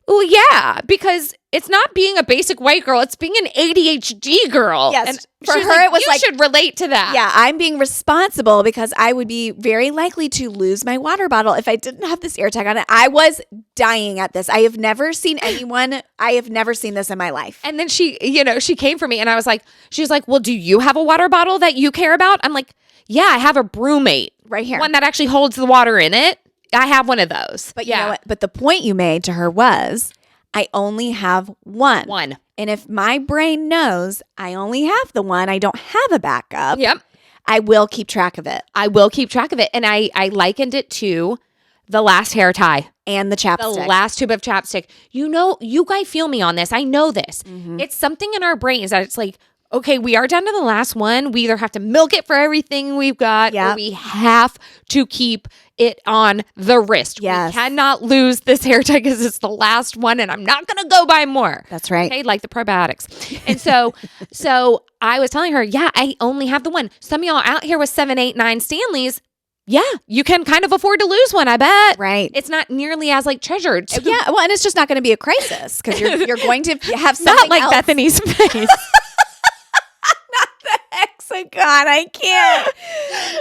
Oh, yeah, because it's not being a basic white girl. It's being an ADHD girl. Yes. And For she's her, it was you like- should relate to that. Yeah, I'm being responsible because I would be very likely to lose my water bottle if I didn't have this AirTag on it. I was dying at this. I have never seen this in my life. And then she came for me and she was like, well, do you have a water bottle that you care about? I'm like, yeah, I have a Brewmate. Right here. One that actually holds the water in it. I have one of those. But you know what? But the point you made to her was, I only have one. One. And if my brain knows I only have the one, I don't have a backup. Yep. I will keep track of it. I will keep track of it. And I likened it to the last hair tie. And the chapstick. The last tube of chapstick. You guys feel me on this. I know this. Mm-hmm. It's something in our brains that it's like, okay, we are down to the last one. We either have to milk it for everything we've got, or we have to keep it on the wrist. Yes. We cannot lose this hair tie because it's the last one, and I'm not going to go buy more. That's right. Okay, like the probiotics. And so I was telling her, yeah, I only have the one. Some of y'all out here with 7, 8, 9 Stanleys, yeah, you can kind of afford to lose one, I bet. Right. It's not nearly as treasured. Yeah, well, and it's just not going to be a crisis because you're going to have something Not like else. Bethany's face. Hexagon, I can't.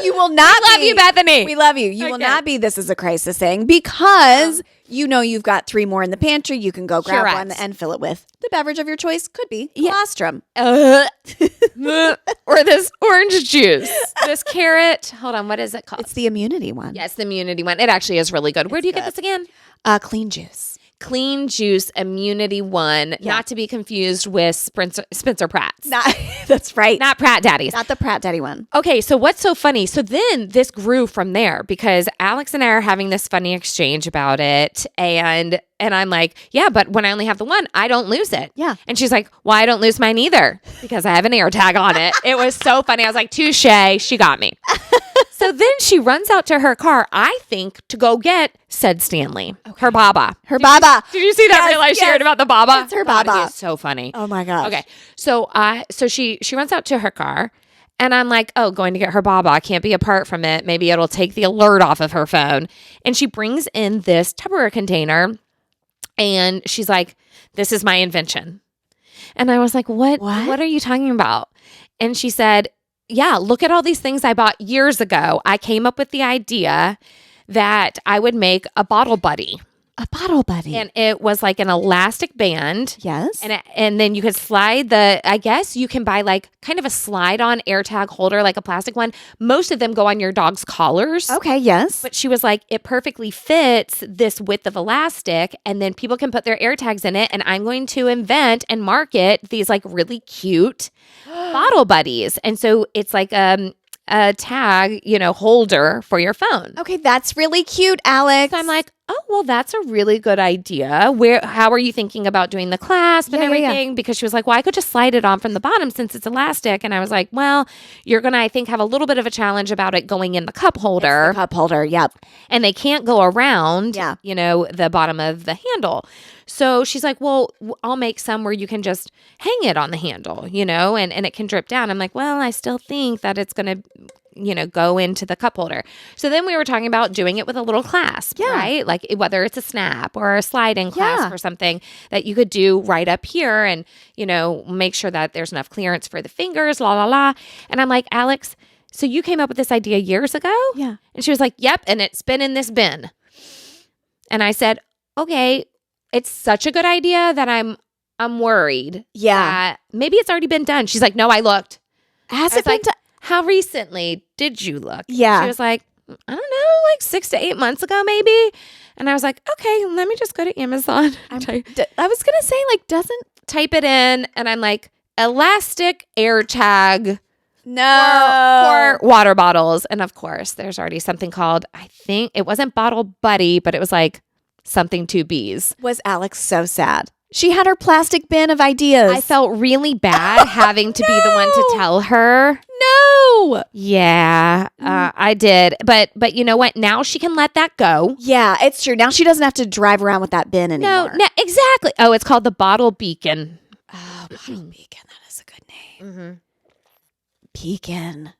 You will not I love you, Bethany. We love you. You will Okay. not be this is a crisis thing because you've got 3 more in the pantry. You can go grab Correct. one and fill it with the beverage of your choice. Could be colostrum. Or this orange juice. This carrot. Hold on. What is it called? It's the immunity one. Yes, the immunity one. It actually is really good. Where do you get this again? Clean juice. Clean Juice Immunity One, not to be confused with Spencer Pratt's. That's right. Not Pratt Daddy's. Not the Pratt Daddy one. Okay, so what's so funny? So then this grew from there because Alex and I are having this funny exchange about it. And I'm like, yeah, but when I only have the one, I don't lose it. Yeah. And she's like, well, I don't lose mine either because I have an AirTag on it. It was so funny. I was like, touche, she got me. So then she runs out to her car, I think, to go get said Stanley, her Baba. Her Baba. Did you see that reel I yes. shared about the Baba? It's her God, Baba. he is so funny. Oh my gosh. Okay. So she runs out to her car and I'm like, oh, going to get her Baba. I can't be apart from it. Maybe it'll take the alert off of her phone. And she brings in this Tupperware container and she's like, this is my invention. And I was like, what are you talking about? And she said, yeah, look at all these things I bought years ago. I came up with the idea that I would make a bottle buddy. A bottle buddy. And it was like an elastic band. Yes. And then you could slide I guess you can buy like kind of a slide-on AirTag holder, like a plastic one. Most of them go on your dog's collars. Okay, yes. But she was like, it perfectly fits this width of elastic, and then people can put their AirTags in it, and I'm going to invent and market these like really cute bottle buddies. And so it's like a tag, holder for your phone. Okay, that's really cute, Alex. So I'm like, oh, well, that's a really good idea. How are you thinking about doing the clasp and everything? Because she was like, well, I could just slide it on from the bottom since it's elastic. And I was like, well, you're going to, I think, have a little bit of a challenge about it going in the cup holder. It's the cup holder, yep. And they can't go around, Yeah. The bottom of the handle. So she's like, well, I'll make some where you can just hang it on the handle, and it can drip down. I'm like, well, I still think that it's going to, go into the cup holder. So then we were talking about doing it with a little clasp, right? Like whether it's a snap or a slide-in clasp or something that you could do right up here and, make sure that there's enough clearance for the fingers, la, la, la. And I'm like, Alex, so you came up with this idea years ago? Yeah. And she was like, yep. And it's been in this bin. And I said, okay, it's such a good idea that I'm worried. Yeah. That maybe it's already been done. She's like, no, I looked. Has I was it been like, how recently did you look? Yeah. She was like, I don't know, like 6 to 8 months ago, maybe. And I was like, okay, let me just go to Amazon. I was going to say, doesn't... Type it in. And I'm like, elastic AirTag No. for water bottles. And of course, there's already something called, I think it wasn't Bottle Buddy, but it was like something 2 B's. Was Alex so sad? She had her plastic bin of ideas. I felt really bad having to be the one to tell her. No. Yeah, I did. But you know what? Now she can let that go. Yeah, it's true. Now she doesn't have to drive around with that bin anymore. No, exactly. Oh, it's called the Bottle Beacon. Oh, Bottle Beacon. That is a good name. Beacon.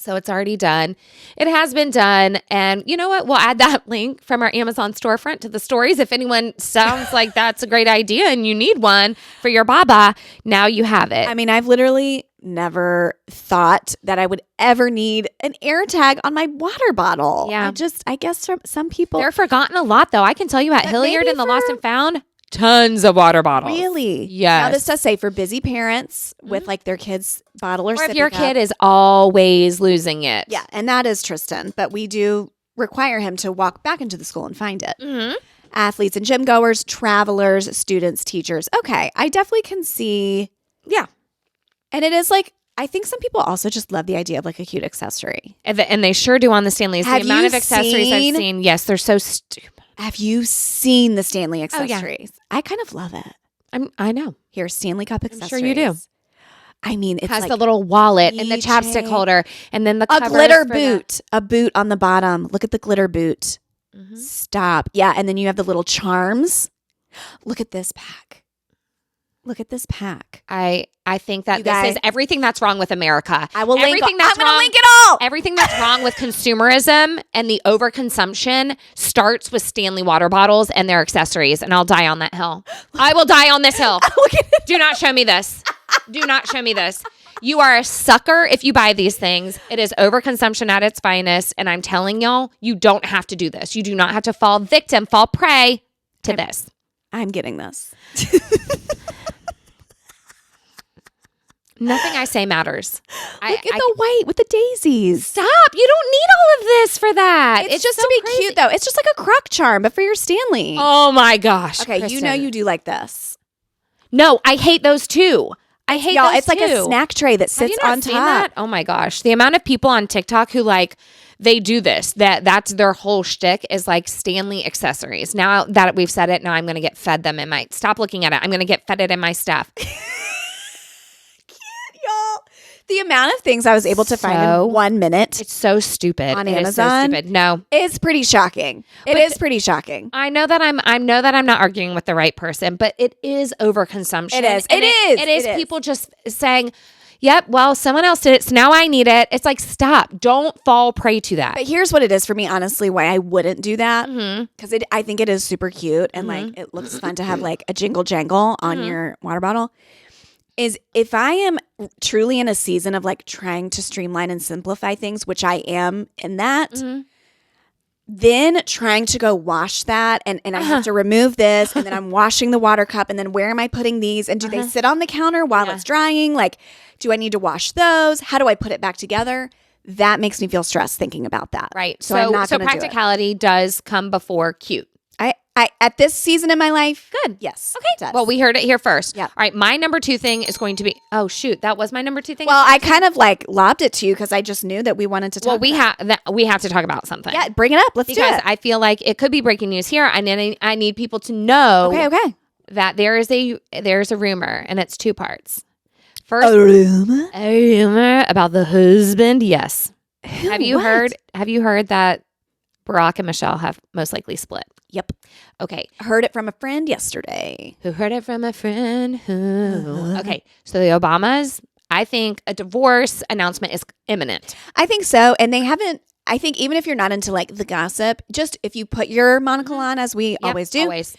So it's already done. It has been done. And you know what? We'll add that link from our Amazon storefront to the stories. If anyone sounds like that's a great idea and you need one for your baba, now you have it. I mean, I've literally never thought that I would ever need an air tag on my water bottle. Yeah. I guess from some people. They're forgotten a lot, though. I can tell you at But Hilliard maybe and the Lost and Found, tons of water bottles. Really? Yes. Now, this does say for busy parents with like their kids' bottle or Or if sippy your cup. kid is always losing it. Yeah, and that is Tristan. But we do require him to walk back into the school and find it. Mm-hmm. Athletes and gym goers, travelers, students, teachers. Okay, I definitely can see. Yeah. And it is like, I think some people also just love the idea of like a cute accessory. And they sure do on the Stanleys. Have The amount you of accessories I've seen, yes, they're so stupid. Have you seen the Stanley Oh, yeah. accessories? I kind of love it. I know. Here, Stanley Cup I'm accessories. sure you do. I mean, it's Has like the little wallet and the keychain. chapstick holder and then the a covers glitter for boot. A boot on the bottom. Look at the glitter boot. Mhm. Stop. Yeah, and then you have the little charms. Look at this pack. Look at this pack. I think that You this guys- is everything that's wrong with America. I will link. Everything I'm that's going to wrong- link it all. Everything that's wrong with consumerism and the overconsumption starts with Stanley water bottles and their accessories, and I'll die on that hill. I will die on this hill. Look at it. Do not show me this. Do not show me this. You are a sucker if you buy these things. It is overconsumption at its finest, and I'm telling y'all, you don't have to do this. You do not have to fall prey to this. I'm getting this. Nothing I say matters. Look at the white with the daisies. Stop. You don't need all of this for that. It's just so to be crazy. cute, though. It's just like a crock charm, but for your Stanley. Oh my gosh. okay, you know Kristen. you do like this. No, I hate those too. I hate Y'all, those it's like a too. snack tray that Have sits you not on seen top. that? Oh my gosh. The amount of people on TikTok who like they do this, that's their whole shtick is like Stanley accessories. Now that we've said it, now I'm going to get fed them in my, stop looking at it. I'm going to get fed it in my stuff. Y'all, the amount of things I was able to find So- in 1 minute It's so stupid. On It is so Amazon? stupid. No. is pretty shocking. It But is pretty shocking. I know that I'm not arguing with the right person, but it is overconsumption. It is. And It is. It is It is. people just saying, "Yep, well, someone else did it, so now I need it." It's like, stop! Don't fall prey to that. But here's what it is for me, honestly, why I wouldn't do that. Mhm. Because I think it is super cute and like it looks fun to have like a jingle jangle on your water bottle. Is if I am truly in a season of like trying to streamline and simplify things, which I am in that, then trying to go wash that and I have to remove this and then I'm washing the water cup and then where am I putting these and do they sit on the counter while it's drying? Like, do I need to wash those? How do I put it back together? That makes me feel stressed thinking about that. Right. So I'm not so going to do it. practicality does come before cute. I at this season in my life, Good. yes. Okay. it does. Well, we heard it here first. Yeah. All right. My number 2 thing is going to be. Oh shoot, that was my number 2 thing. Well, I kind of like lobbed it to you because I just knew that we wanted to talk. Well, we about we have to talk about something. Yeah, bring it up. Let's do Because it. I feel like it could be breaking news here, and I need people to know Okay. that there's a rumor, and it's 2 parts. First, rumor. a rumor about the husband. Yes. Have you What? heard that Barack and Michelle have most likely split? Yep. Okay. Heard it from a friend yesterday. Who heard it from a friend who? Okay. So the Obamas, I think a divorce announcement is imminent. I think so. And they haven't, I think even if you're not into like the gossip, just if you put your monocle on, as we Yep, always do, Always.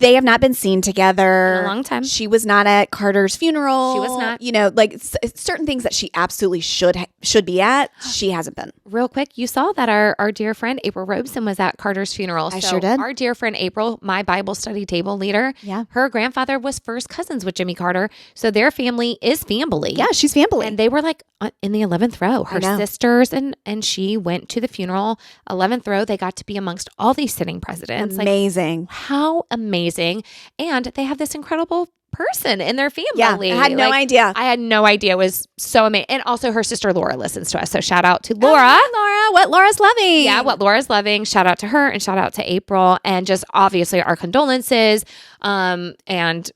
they have not been seen together In a long time. She was not at Carter's funeral. She was not. You know, like certain things that she absolutely should be at. She hasn't been. Real quick, you saw that our dear friend April Robeson was at Carter's funeral. I sure did. Our dear friend April, my Bible study table leader, Yeah. her grandfather was first cousins with Jimmy Carter. So their family is family. Yeah, she's family. And they were like in the 11th row. Her know. sisters and she went to the funeral. 11th row, they got to be amongst all these sitting presidents. Like, Amazing. how amazing. And they have this incredible person in their family. Yeah, I had no idea. I had no idea. It was so amazing. And also her sister Laura listens to us. So shout out to Laura. Oh, hi, Laura. What Laura's loving. Yeah, what Laura's loving. Shout out to her and shout out to April. And just obviously our condolences. And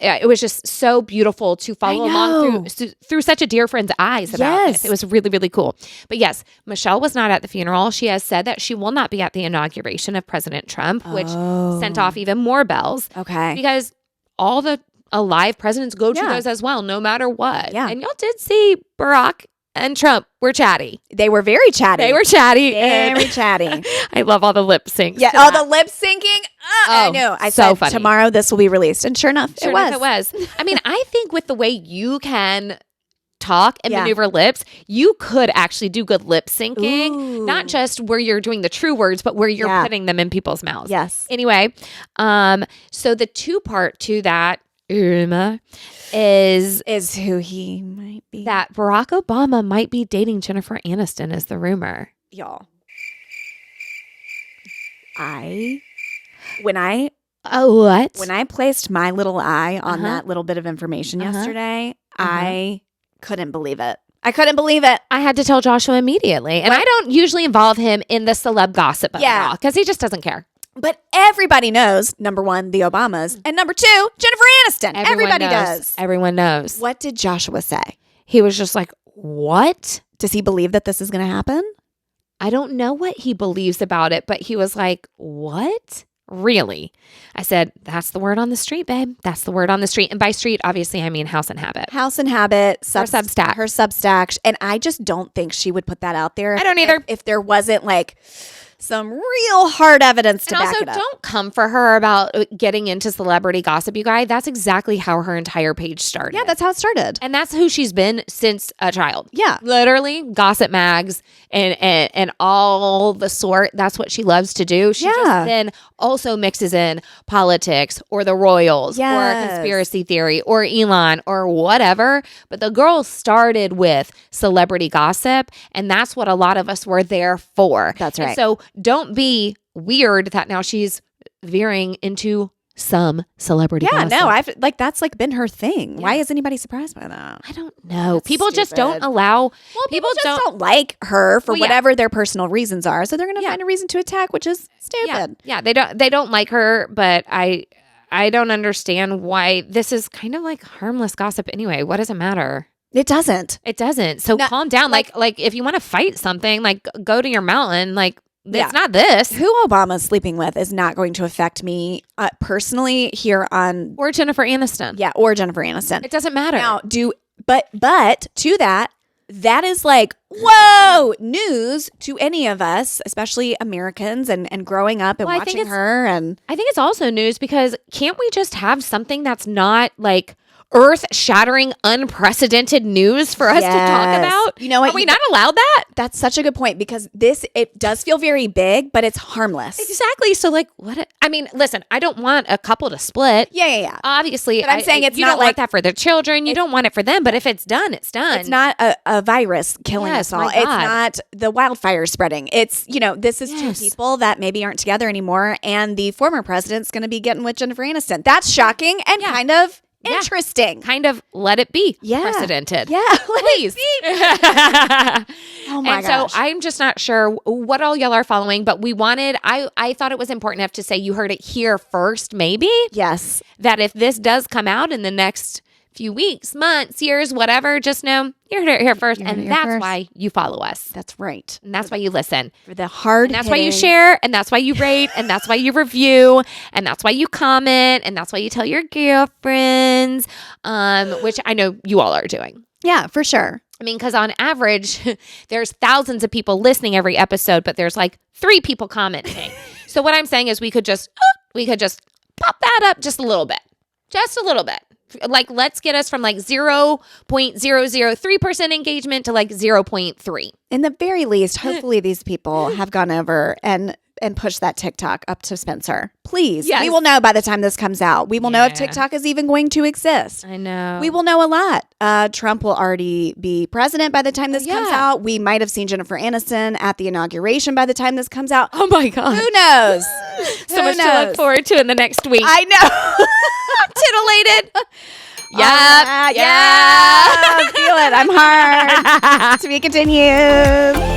it was just so beautiful to follow along through such a dear friend's eyes about this. It was really, really cool. But yes, Michelle was not at the funeral. She has said that she will not be at the inauguration of President Trump, which sent off even more bells. Okay. Because all the alive presidents go to Yeah. those as well, no matter what. Yeah. And y'all did see Barack and Trump were chatty. They were very chatty. They were chatty. very chatty. I love all the lip syncs. Yeah, to all that. the lip syncing. I know. I so said funny. tomorrow this will be released, and sure enough, Sure it was. enough, it was. I mean, I think with the way you can talk and Yeah. maneuver lips, you could actually do good lip syncing. Ooh. Not just where you're doing the true words, but where you're Yeah. putting them in people's mouths. Yes. Anyway, so the two part to that is Who he might be. that Barack Obama might be dating Jennifer Aniston is the rumor. Y'all. When I Oh, what? placed my little eye on Uh-huh. that little bit of information Uh-huh. yesterday, I couldn't believe it. I couldn't believe it. I had to tell Joshua immediately. And I don't usually involve him in the celeb gossip of it Yeah. all because he just doesn't care. But everybody knows, number one, the Obamas, and number two, Jennifer Aniston. Everybody knows. does. Everyone knows. What did Joshua say? He was just like, what? Does he believe that this is going to happen? I don't know what he believes about it, but he was like, what? Really? I said, that's the word on the street, babe. That's the word on the street. And by street, obviously, I mean House and Habit. House and Habit, Substack. Her Substack. And I just don't think she would put that out there. I don't either. If there wasn't like some real hard evidence to And back also, it up. don't come for her about getting into celebrity gossip, you guys. That's exactly how her entire page started. Yeah, that's how it started. And that's who she's been since a child. Yeah. Literally, gossip mags and all the sort. That's what she loves to do. She just Yeah. then also mixes in politics or the royals or Yes. conspiracy theory or Elon or whatever. But the girl started with celebrity gossip, and that's what a lot of us were there for. That's And right. so don't be weird that now she's veering into some celebrity Yeah, gossip. no, I've like that's like been her thing. Why is anybody surprised by that? I don't know. That's People just don't stupid. allow. Well, people just don't like her for Well, yeah. whatever their personal reasons are, so they're going to Yeah. find a reason to attack, which is Yeah, stupid. yeah. They don't like her, but I don't understand why this is kind of like harmless gossip anyway. What does it matter? It doesn't. It doesn't. So No, calm down. Like if you want to fight something, like go to your mountain. Like Yeah. it's not this Who Obama's sleeping with is not going to affect me personally here on or Jennifer Aniston. or Jennifer Aniston. It doesn't matter. Now, but to that is like, whoa, news to any of us, especially Americans and growing up and Well, I think watching it's- her. And I think it's also news because can't we just have something that's not like earth-shattering, unprecedented news for us to talk Yes. about? You know what? Are we not allowed that? that's such a good point because it does feel very big, but it's harmless. Exactly. So like what? I mean, listen, I don't want a couple to split. Yeah. Obviously, But I'm saying it's you not don't want like- that for their children. You don't want it for them. But if it's done, it's done. It's not a virus killing Yes, us all. my It's God. not the wildfire spreading. It's, this is Yes. two people that maybe aren't together anymore. And the former president's going to be getting with Jennifer Aniston. That's shocking and Yeah. kind of Yeah. interesting. kind of let it be Yeah. precedented. Yeah. Please. Oh my and gosh. so I'm just not sure what all y'all are following, but I thought it was important enough to say you heard it here first, maybe, Yes. that if this does come out in the next few weeks, months, years, whatever, just know you heard it here first. You heard it And here that's first. why you follow us. That's right. And that's why you listen. For the hard And that's why you share, and that's why you rate, and that's why you review, and that's why you comment, and that's why you tell your girlfriends, which I know you all are doing. Yeah, for sure. I mean, because on average, there's thousands of people listening every episode, but there's like 3 people commenting. So what I'm saying is we could just pop that up just a little bit. Like, let's get us from like 0.003% engagement to like 0.3. In the very least, hopefully these people have gone over and pushed that TikTok up to Spencer. Please. Yes. We will know by the time this comes out. We will know if Yeah. TikTok is even going to exist. I know. We will know a lot. Trump will already be president by the time this comes Yeah. out. We might have seen Jennifer Aniston at the inauguration by the time this comes out. Oh my God. Who knows? So much to look forward to in the next week. I know. I'm titillated. Yeah. Feel it. I'm hard. To be continued.